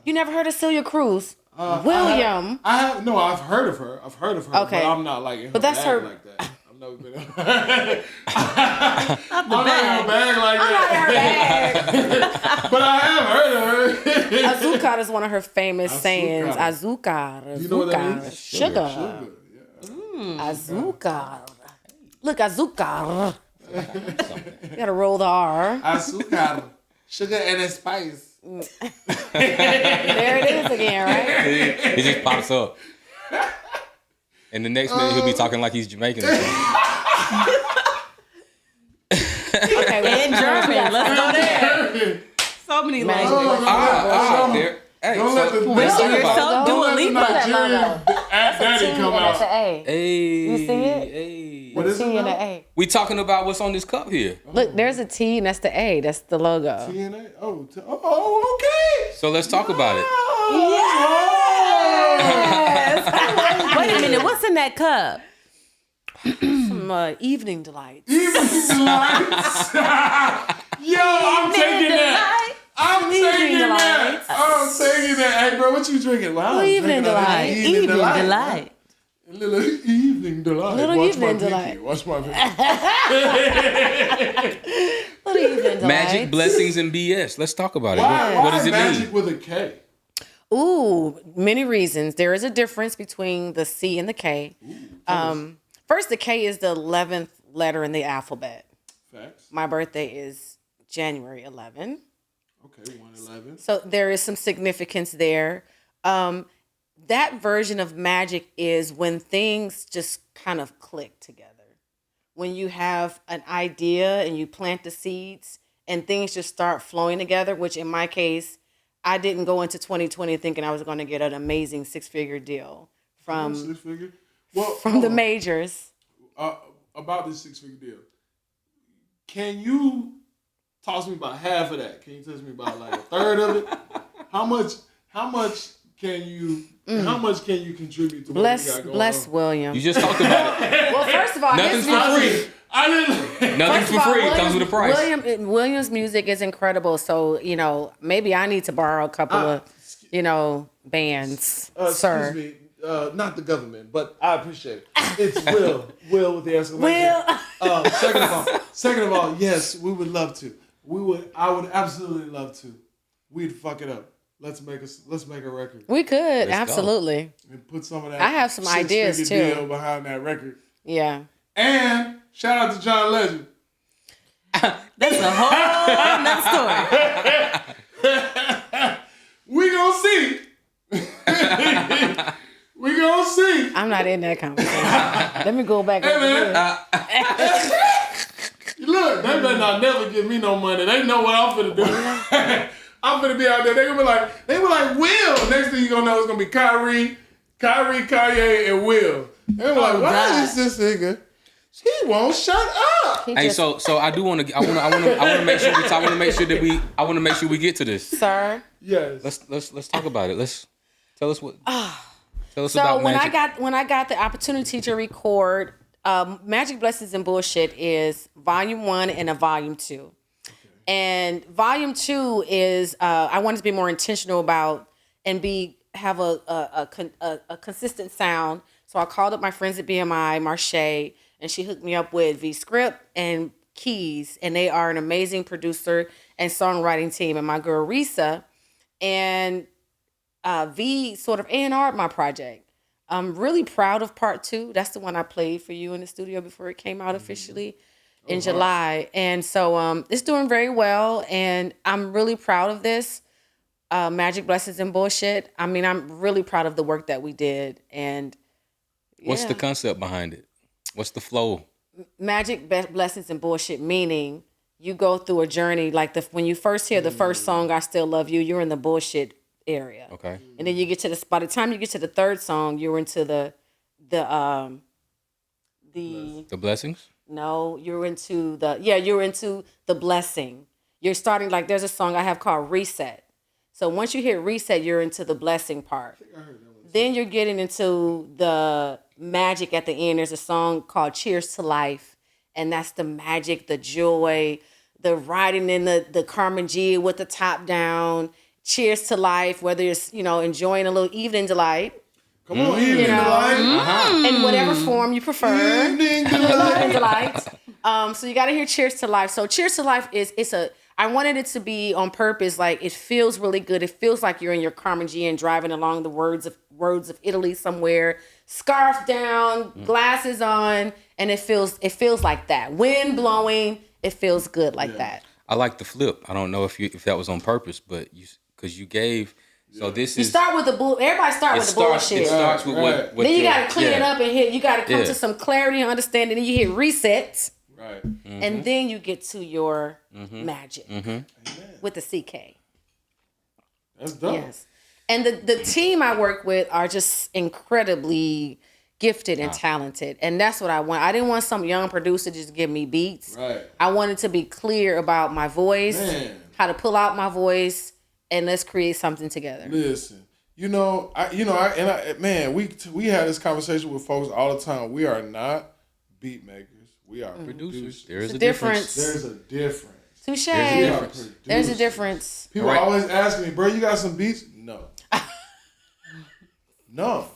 You never heard of Celia Cruz? William. I've heard of her. Okay. But I'm not like in her But that's bag her. like that. I've never been in her bag. I'm not in her bag like I'm not that. in her bag. But I have heard of her. Azúcar is one of her famous sayings. Azúcar. You know what that is? Sugar. Yeah. Azúcar. Look, azúcar. You gotta roll the R. Azúcar. Sugar and spice. There it is again, right? It just pops up. And the next minute he'll be talking like he's Jamaican. Okay, In German. Let's go there. So many languages. Hey, Don't let the let's talk you're about so it. Dua don't let the Lipa. Nigerian daddy come And that's an out. A. Hey, You see it? Hey. What The is it T and now? the A. We talking about what's on this cup here. Look, there's a T and that's the A. That's the logo. TNA? Oh, okay. So let's talk about it. Yes. Wait a minute, what's in that cup? Some evening delights. Evening delights. Yo, I'm taking that. I'm taking that. I'm taking that. Hey, bro, what you drinking? Well, I'm Evening drinking a delight. Evening delight. Little evening delight. Little Watch evening my pinky. delight. Watch my pinky. Little evening delights. Magic, blessings, and BS. Let's talk about it. Why What does it magic mean? with a K? Ooh, many reasons. There is a difference between the C and the K. First, the K is the 11th letter in the alphabet. Facts. My birthday is January 11. Okay, 111. So there is some significance there. That version of magic is when things just kind of click together. When you have an idea and you plant the seeds and things just start flowing together, which in my case, I didn't go into 2020 thinking I was going to get an amazing 6-figure deal from Six figure? Well, the majors. about this 6-figure deal. Can you toss me about half of that? Can you toss me about like a third of it? How much can you contribute to what we got going Bless on? William. You just talked about it. Well, first of all, Nothing's his for music- free. I didn't. Nothing's First of for all, free. It comes with a price. William's music is incredible. So, maybe I need to borrow a couple of, bands, sir. Excuse me, not the government, but I appreciate it. It's Will with the exclamation. Will. Second of all, yes, we would love to. I would absolutely love to. We'd fuck it up. Let's make a record We could, Let's go. absolutely. and put some of that. I have some ideas, six-figure too. deal behind that record. Yeah. And shout out to John Legend. That's a whole nother story. We gonna see. We gonna see. I'm not in that conversation. Let me go back Hey over man, here. look, they better not never give me no money. They know what I'm finna do. I'm finna be out there. They were like, Will. Next thing you gonna know, it's gonna be Kyrie, Kanye, and Will. They were like, why God. is this nigga? He won't shut up. He Hey, just- so I do want to. I want to make sure. I want to make sure that we. I want to make sure we get to this. Sir. Yes. Let's talk about it. Tell us what. Tell us So about when magic. I got the opportunity to record, Magic Blessings and Bullshit is volume 1 and a volume 2. And volume 2 is I wanted to be more intentional about and have a consistent sound. So I called up my friends at BMI, Marche, and she hooked me up with V Script and Keys, and they are an amazing producer and songwriting team. And my girl Risa and V sort of A&R'd my project. I'm really proud of part 2. That's the one I played for you in the studio before it came out officially in July. And so it's doing very well, and I'm really proud of this. Magic Blessings and Bullshit. I mean, I'm really proud of the work that we did. And What's yeah. the concept behind it? What's the flow? Magic Blessings and Bullshit, meaning you go through a journey like when you first hear the first song, I Still Love You, you're in the bullshit area. Okay. And then you get to by the time you get to the third song, you're into the blessings. no, you're into the blessing. You're starting like there's a song I have called Reset. So once you hit reset, you're into the blessing part. Then you're getting into the magic at the end. There's a song called Cheers to Life. And that's the magic, the joy, the riding in the Carmen G with the top down. Cheers to life, whether it's, enjoying a little evening delight. Come on, evening delight. In whatever form you prefer. Evening Evening delight. delight. So you got to hear Cheers to Life. So Cheers to Life I wanted it to be on purpose. Like, it feels really good. It feels like you're in your Carmen G and driving along the words of Italy somewhere, scarf down, glasses on, and it feels like that. Wind blowing, it feels good like that. I like the flip. I don't know if that was on purpose, but because you gave. So this You is. start with everybody start with the bullshit. It starts with what. Then you got to clean it yeah. up and hit. You got to come Yeah. to some clarity and understanding. Then you hit reset, Right. and then you get to your magic with the CK. That's dope. Yes. And the team I work with are just incredibly gifted and talented. And that's what I want. I didn't want some young producer to just give me beats. Right. I wanted to be clear about my voice, how to pull out my voice, and let's create something together. Listen, we had this conversation with folks all the time. We are not beat makers. We are producers. There's a difference. There's a difference. Touche. There's a difference. People always ask me, bro, you got some beats? No. No.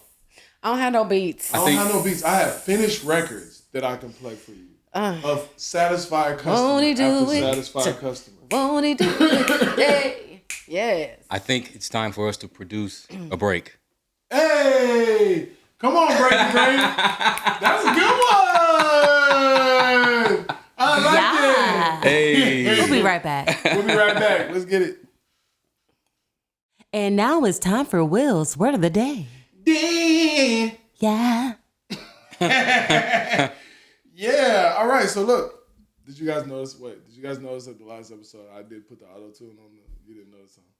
I don't have no beats. I don't have no beats. I have finished records that I can play for you. Of satisfied satisfied customer. Won't he do it? Hey. Yes. I think it's time for us to produce a break. Hey! Come on, Breaky Brain. That's a good one! I like it! Hey! We'll be right back. Let's get it. And now it's time for Will's Word of the Day. Yeah. Yeah. All right. So look, did you guys notice that the last episode I did put the auto-tune on you didn't notice something?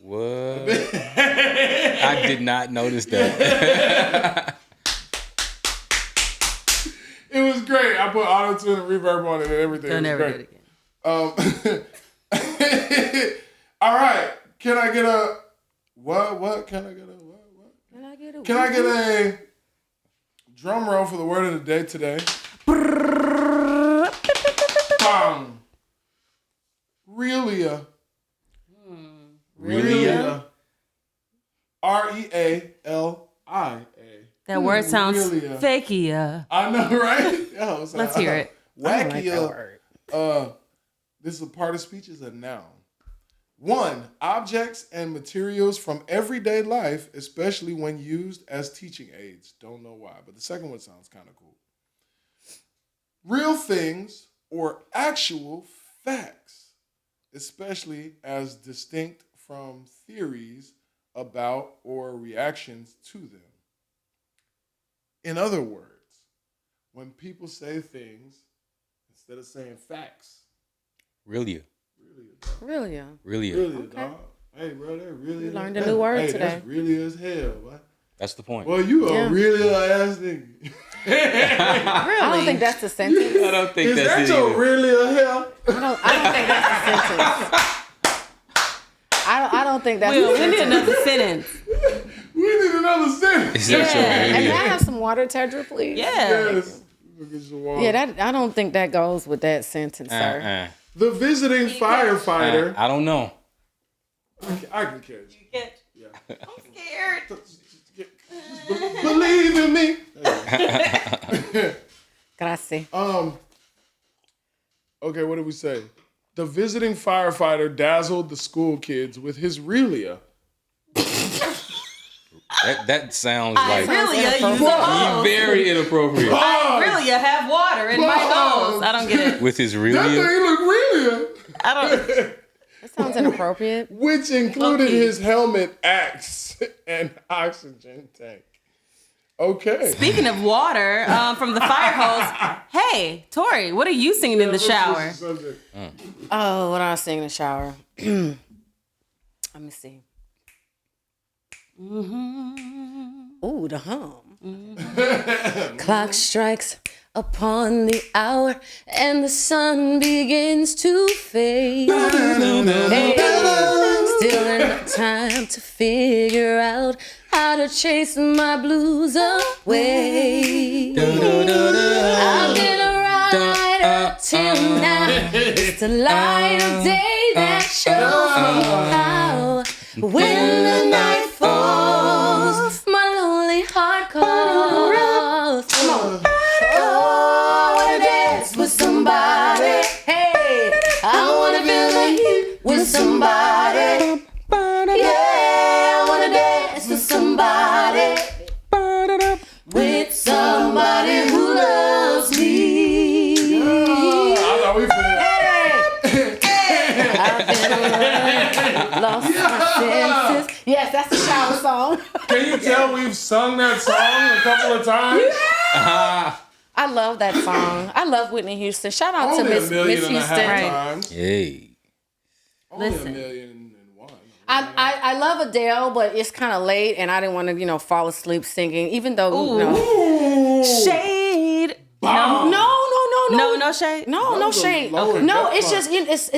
What? I did not notice that. It was great. I put auto-tune and reverb on it and everything. Don't ever do it again. All right. Can I get a what? Can I get a what? Can I get a drum roll for the word of the day today? Bang. Realia. Realia. Realia. That word sounds Realia. fakey. I know, right? Yeah, Let's hear it. Wackia. This is a part of speech is a noun. 1, objects and materials from everyday life, especially when used as teaching aids. Don't know why, but the second one sounds kind of cool. Real things or actual facts, especially as distinct from theories about or reactions to them. In other words, when people say things, instead of saying facts. Really? Really? Okay. Dog. Hey, bro, that really. You learned a new word today. That's really as hell, boy. That's the point. Well, you a really ass nigga. Really? I don't think that's a sentence. I don't think Is that's that it your either. really a hell? I don't think that's a sentence. I don't think that's a We sentence. need another sentence. We need another sentence. Is that your And really? may I have some water, Tedra, please? Yeah. Yes. Go get your water. Yeah, I don't think that goes with that sentence, sir. The visiting firefighter. I don't know. I can catch. Yeah. I'm scared. Believe in me. Gracias. Okay, what did we say? The visiting firefighter dazzled the school kids with his Realia. That sounds like Really, use a hose. very inappropriate. Really, have water in my hose. I don't get it. With his That really. thing look Realia. I don't. That sounds inappropriate. Which included Low-key. his helmet, axe, and oxygen tank. Okay. Speaking of water, from the fire hose. Hey, Tori, what are you singing in the shower? Oh, what I was singing in the shower. Let me see. Ooh, the hum. Clock strikes upon the hour and the sun begins to fade. Hey, still enough time to figure out how to chase my blues away. I've been a right up till now. It's the light of day that shows me how. When the night falls, my lonely heart calls. Come on. Oh, I wanna dance with somebody. Hey, I wanna feel the heat with somebody. Yeah, I wanna dance with somebody. With somebody who loves me. I thought we finished. I've been lost my senses. Yes, that's the shower song. Can you tell we've sung that song a couple of times? I love that song. I love Whitney Houston. Shout out to Only Miss 1.5 million Houston. times. Hey. Only Listen. 1,000,001. I love Adele, but it's kind of late, and I didn't want to, fall asleep singing, even though, Shade. Bomb. No shade. No shade. No, it's just, it's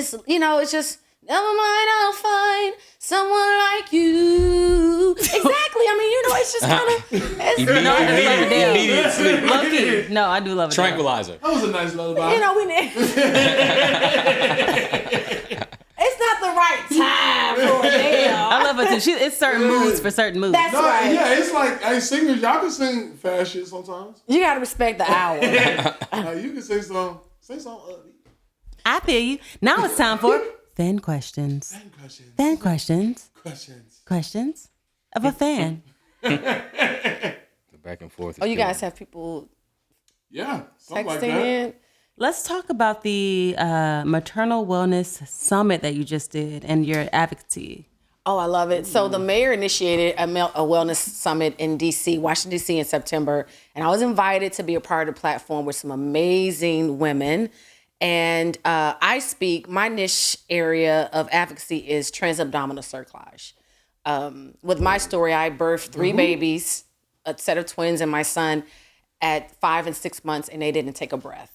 just, never mind, I'll find someone like you. Exactly. I mean, it's just kind of, Immediate sleep. Low-key. No, I do love it. Tranquilizer. That was a nice lullaby. It's not the right time for Adele. I love it too. It's certain moods for certain moods. That's right. Yeah, it's like, hey, singers, y'all can sing fast shit sometimes. You got to respect the hour. You can sing some upbeat. I feel you. Now it's time for fan questions. Fan questions. Questions of a fan. The back and forth. You guys have people something like texting that. in? Let's talk about the maternal wellness summit that you just did and your advocacy. Oh, I love it. So the mayor initiated a wellness summit in D.C., Washington, D.C. in September. And I was invited to be a part of the platform with some amazing women. And my niche area of advocacy is transabdominal cerclage. With my story, I birthed 3 babies, a set of twins and my son at 5 and 6 months, and they didn't take a breath.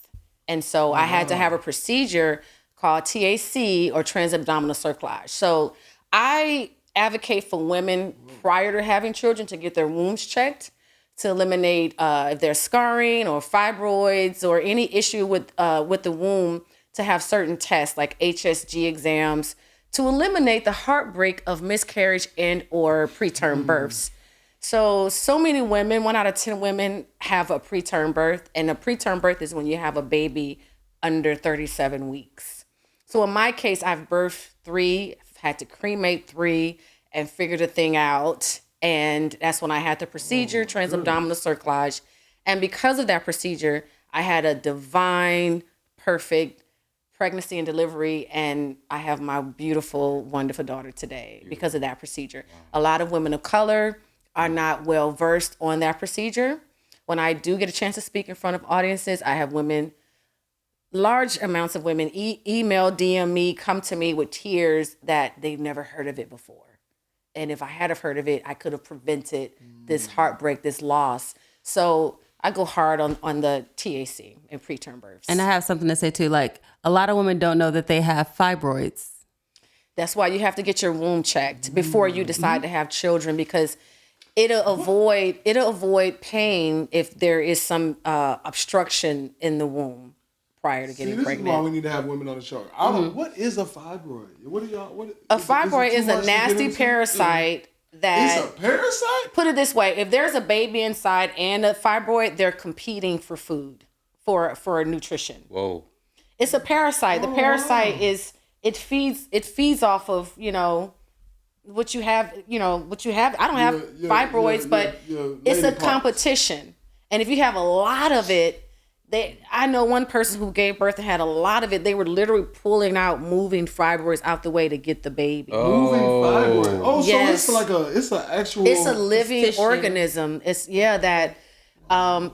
And so I had to have a procedure called TAC, or transabdominal cerclage. So I advocate for women prior to having children to get their wombs checked to eliminate if there's scarring or fibroids or any issue with the womb, to have certain tests like HSG exams to eliminate the heartbreak of miscarriage and or preterm births. So many women, 1 out of 10 women have a preterm birth, and a preterm birth is when you have a baby under 37 weeks. So in my case, I've birthed 3, had to cremate 3 and figure the thing out. And that's when I had the procedure, transabdominal cerclage. And because of that procedure, I had a divine, perfect pregnancy and delivery. And I have my beautiful, wonderful daughter today because of that procedure. Wow. A lot of women of color are not well versed on that procedure. When I do get a chance to speak in front of audiences, I have women, large amounts of women, email, DM me, come to me with tears that they've never heard of it before. And if I had have heard of it, I could have prevented this heartbreak, this loss. So I go hard on the TAC and preterm births. And I have something to say too. Like, a lot of women don't know that they have fibroids. That's why you have to get your womb checked before you decide to have children, because it'll avoid pain if there is some obstruction in the womb prior to getting pregnant. This is why we need to have women on the show. What is a fibroid? A fibroid is a nasty parasite that... It's a parasite? Put it this way. If there's a baby inside and a fibroid, they're competing for food, for nutrition. Whoa. It's a parasite. The parasite is... It feeds off of, what you have, I don't have fibroids, but it's a competition. And if you have a lot of it, I know one person who gave birth and had a lot of it. They were literally pulling out, moving fibroids out the way to get the baby. Moving fibroids. Oh, yes. So it's an actual... It's a living organism. And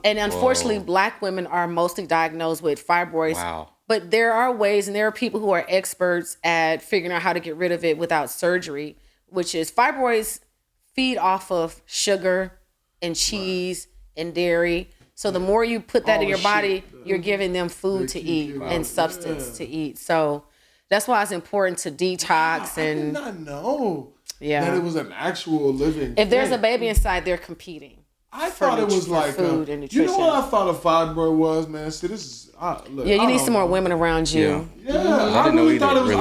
unfortunately, Black women are mostly diagnosed with fibroids. Wow. But there are ways, and there are people who are experts at figuring out how to get rid of it without surgery, which is fibroids feed off of sugar and cheese and dairy. So the more you put that in your body, you're giving them food to eat and substance to eat. So that's why it's important to detox. I did not know that it was an actual living If there's a baby inside, they're competing. I thought it was like food and nutrition. You know what I thought a fibroid was, man? See, this is you need some more women around you. Yeah, I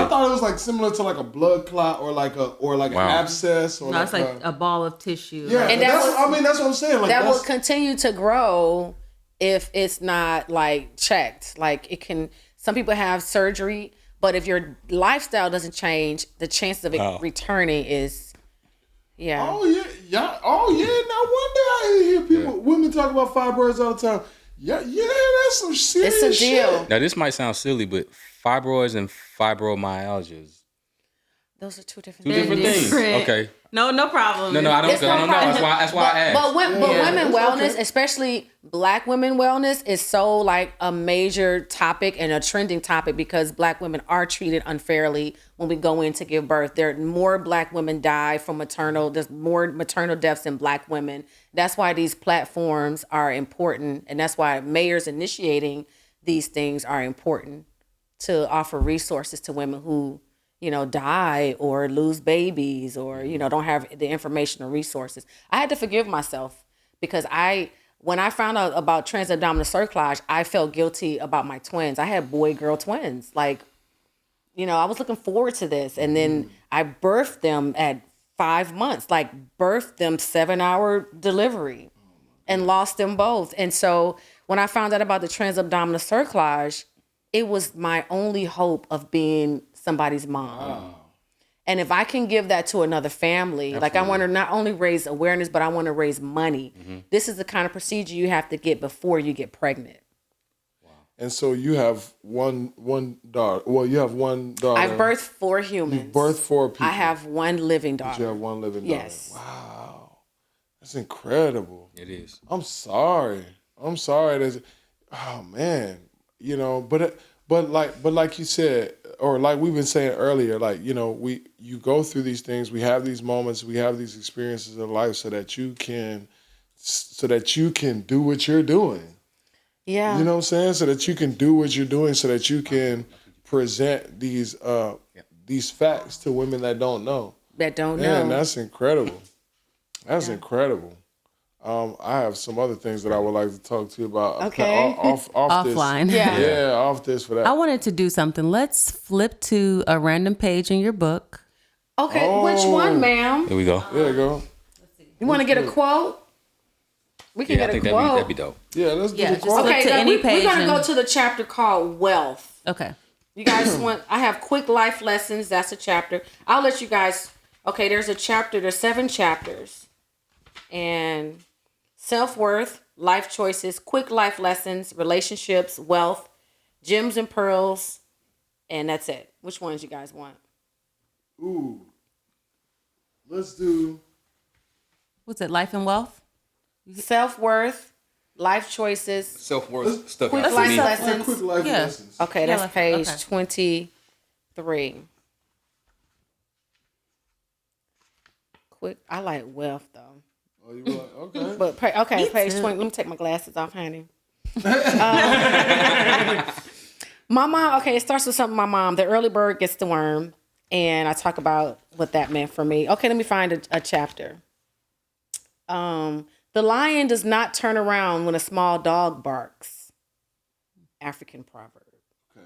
thought it was like similar to like a blood clot or like an abscess or it's like a ball of tissue. Yeah, and that's what I'm saying. Like, that will continue to grow if it's not like checked. Like it can. Some people have surgery, but if your lifestyle doesn't change, the chance of it returning is. Yeah. Oh yeah. No wonder I hear women talk about fibroids all the time. Yeah, that's some serious shit. It's a deal. Now this might sound silly, but fibroids and fibromyalgia. Those are two different Two things. different things. Okay. No problem. No, I don't. It's Cause I don't know. problem. That's why I asked. But women wellness, okay. especially Black women wellness, is so like a major topic and a trending topic because Black women are treated unfairly when we go in to give birth. There are more Black women die from there's more maternal deaths in Black women. That's why these platforms are important, and that's why mayors initiating these things are important to offer resources to women who, die or lose babies or, don't have the information or resources. I had to forgive myself because when I found out about transabdominal cerclage, I felt guilty about my twins. I had boy-girl twins. Like, I was looking forward to this. And then I birthed them at 5 months, birthed them 7-hour delivery and lost them both. And so when I found out about the transabdominal cerclage, it was my only hope of being somebody's mom. Wow. And if I can give that to another family, I want to not only raise awareness, but I want to raise money. Mm-hmm. This is the kind of procedure you have to get before you get pregnant. Wow. And so you have one daughter. Well, you have one daughter. I've birthed 4 humans. You've birthed 4 people. I have 1 living daughter. You have 1 living daughter. Yes. Wow. That's incredible. It is. I'm sorry. That's, oh man. But like you said, or like we've been saying earlier, you go through these things, we have these moments, we have these experiences in life so that you can do what you're doing. Yeah. You know what I'm saying? So that you can do what you're doing, so that you can present these facts to women that don't know. That don't know. Man, that's incredible. That's incredible. I have some other things that I would like to talk to you about. Okay. Off Offline. This. Yeah, off this for that. I wanted to do something. Let's flip to a random page in your book. Okay, which one, ma'am? Here we go. There you go. You want to get a quote? We can get a quote. That'd be dope. Yeah, let's do the just quote. flip to any page. We're going to go to the chapter called Wealth. Okay. You guys I have quick life lessons. That's a chapter. I'll let you guys, there's a chapter. There's 7 chapters. And self-worth, life choices, quick life lessons, relationships, wealth, gems and pearls, and that's it. Which ones you guys want? Ooh. Let's do... What's it, life and wealth? Self-worth, life choices. Self-worth stuff. Quick life lessons. Quick life lessons. Okay, that's page 23. Quick, I like wealth though. Oh, you like, okay. But page 20. Let me take my glasses off, honey. My mom. Okay, it starts with something. My mom. The early bird gets the worm, and I talk about what that meant for me. Okay, let me find a chapter. The lion does not turn around when a small dog barks. African proverb. Okay.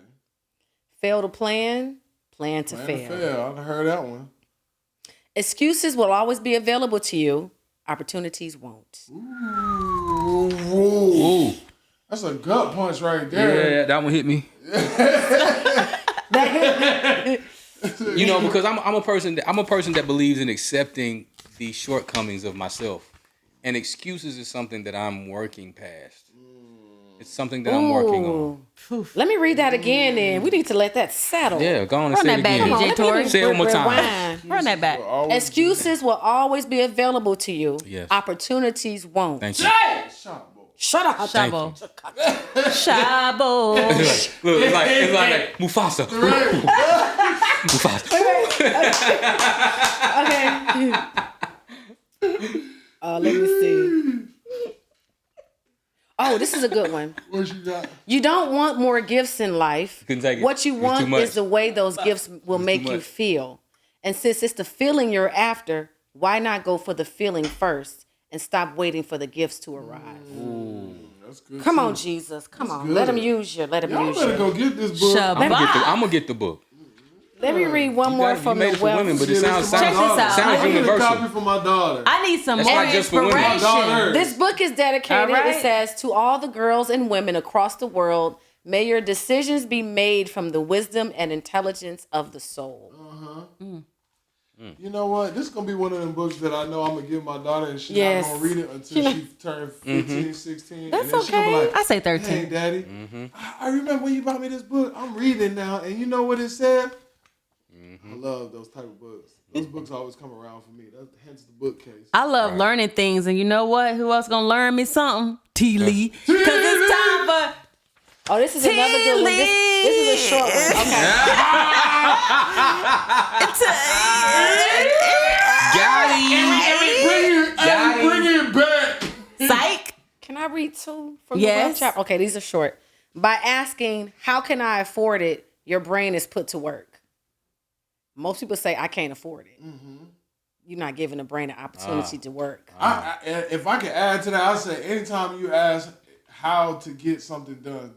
Fail to plan to fail. I heard that one. Excuses will always be available to you. Opportunities won't. Ooh. That's a gut punch right there. Yeah, that one hit me. Because I'm a person that believes in accepting the shortcomings of myself, and excuses is something that I'm working past. It's something that I'm working on. Let me read that again, then. We need to let that settle. Yeah, go on and say it again. Come on, DJ Tori. Say it one more time. Run that back. Excuses will always be available to you. Yes. Opportunities won't. Thank you. Shut up. Shabo. Shabo. Look, it's like Mufasa. Mufasa. Okay. Let me see. Oh, this is a good one. What you got? You don't want more gifts in life. Couldn't take it. What you It was too want much. is the way those gifts will make you much. feel. And since it's the feeling you're after, why not go for the feeling first and stop waiting for the gifts to arrive? That's good. Come on, Jesus. Come on. good. Let him use you. Let him Y'all use better you. go get this book. Shabo. I'm gonna get the book. Let me read one more from you made the it for wealth. women, but it sounds Check this out. sounds I need a copy universal. for my daughter. I need some That's more not just for women. inspiration. My daughter. This book is dedicated, All right. it says, to all the girls and women across the world, may your decisions be made from the wisdom and intelligence of the soul. You know what? This is going to be one of them books that I know I'm going to give my daughter, and she's Yes. not going to read it until she turns 15, 16. That's and then she gonna be okay. like, I say hey, 13. Daddy, I remember when you bought me this book. I'm reading it now, and you know what it said? I love those type of books. Those books always come around for me. That's hence the bookcase. I love learning things, and you know what? Who else gonna learn me something? TLee. Because it's time for. Oh, this is another good one. This is a short one. Okay. Bring it back. Psych. Can I read two from the web chat? Okay, these are short. By asking, how can I afford it? Your brain is put to work. Most people say, I can't afford it. Mm-hmm. You're not giving the brain an opportunity to work. If I could add to that, I say anytime you ask how to get something done,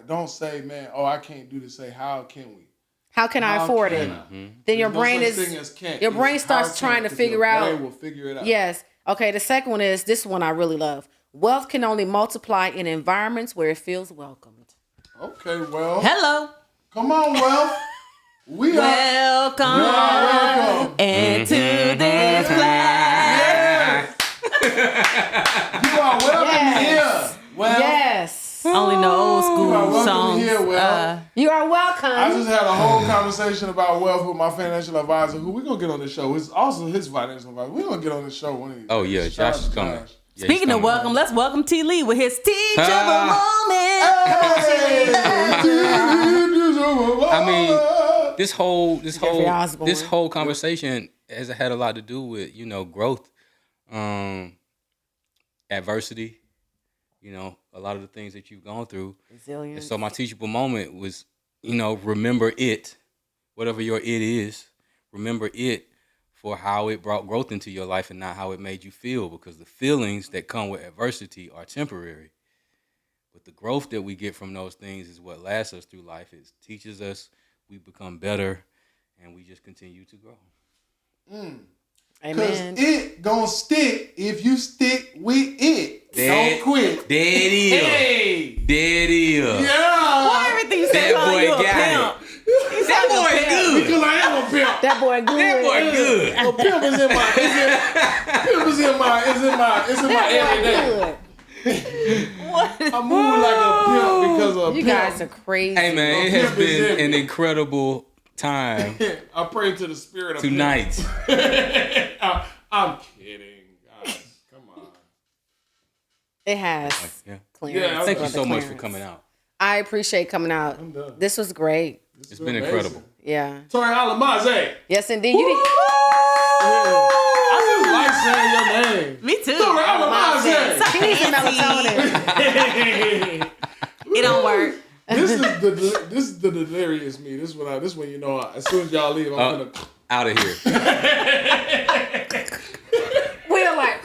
don't say, man, I can't do this. Say, how can we? How can I afford it? Mm-hmm. Then your brain your brain starts trying to figure out. Your brain will figure it out. Yes. Okay, the second one is, this one I really love. Wealth can only multiply in environments where it feels welcomed. Okay, well. Hello. Come on, Wealth. Welcome into this class. You are welcome here. Well, yes. Only know old school songs. Here, you are welcome. I just had a whole conversation about wealth with my financial advisor, who we're going to get on the show. It's also his financial advisor. We're going to get on the show one of these days. Oh, yeah. Josh is coming. Yeah, Speaking of welcome, let's welcome TLee with his teachable moment. I mean, this whole conversation has had a lot to do with, growth, adversity, a lot of the things that you've gone through. Resilience. And so my teachable moment was, remember it, whatever your it is, remember it for how it brought growth into your life and not how it made you feel, because the feelings that come with adversity are temporary. But the growth that we get from those things is what lasts us through life. It teaches us, we become better, and we just continue to grow. Because it gonna stick if you stick with it. Don't quit. There it is. Hey. There it is. Yeah. Why everything you say about you a pimp? That boy good. Because I am a pimp. That boy good. That boy good. A pimp is in my everyday. What? I move like a pimp because of You guys are crazy. Hey, man, it has been an incredible time. I pray to the spirit of tonight. I'm kidding, guys. Come on. It has. Yeah. Clarence. Thank you so much for coming out. I appreciate coming out. I'm done. This was great. It's been incredible. Yeah. Tori Alamaze. Yes, indeed. You did. I just like saying your name. Me too. Tori Alamaze. She needs some melatonin. It don't work. This is the delirious me. This when you know, as soon as y'all leave, I'm gonna out of here. We're like,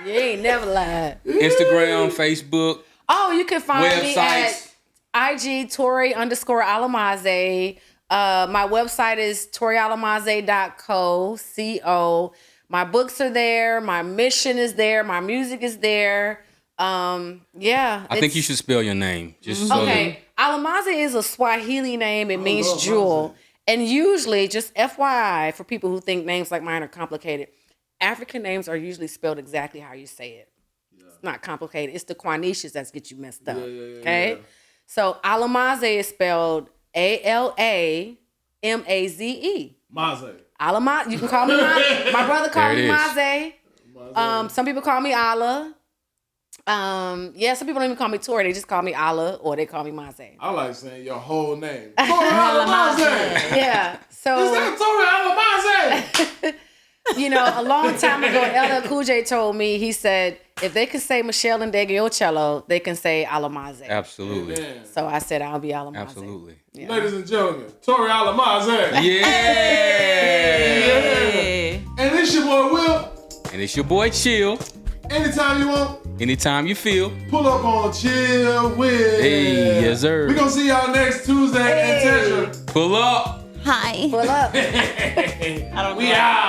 you ain't never lied. Instagram, Facebook. Oh, you can find Websites. me at IG Tori_Alamaze. My website is torialamaze.co. My books are there. My mission is there. My music is there. Yeah. I think you should spell your name. Just so Okay. Alamaze is a Swahili name. It means jewel. And usually, just FYI, for people who think names like mine are complicated, African names are usually spelled exactly how you say it. Yeah. It's not complicated. It's the Quanishas that get you messed up. Okay? Yeah. So Alamaze is spelled ALAMAZE. Maze. Alamaze. You can call me Maze. My brother called me Maze. Some people call me Allah. Some people don't even call me Tori. They just call me Allah or they call me Maze. I like saying your whole name. Tori Alamaze. Yeah. So is that Tori Alamaze? A long time ago, LL Cool J told me, he said, if they can say Michelle and Cello, they can say Alamaze. Absolutely. Amen. So I said, I'll be Alamaze. Absolutely. Yeah. Ladies and gentlemen, Tori Alamaze. Yeah. And it's your boy Will. And it's your boy Chill. Anytime you want. Anytime you feel. Pull up on Chill with. Hey, yes sir. We're going to see y'all next Tuesday in Tedra. Pull up. Hi. Pull up. I don't know. We out.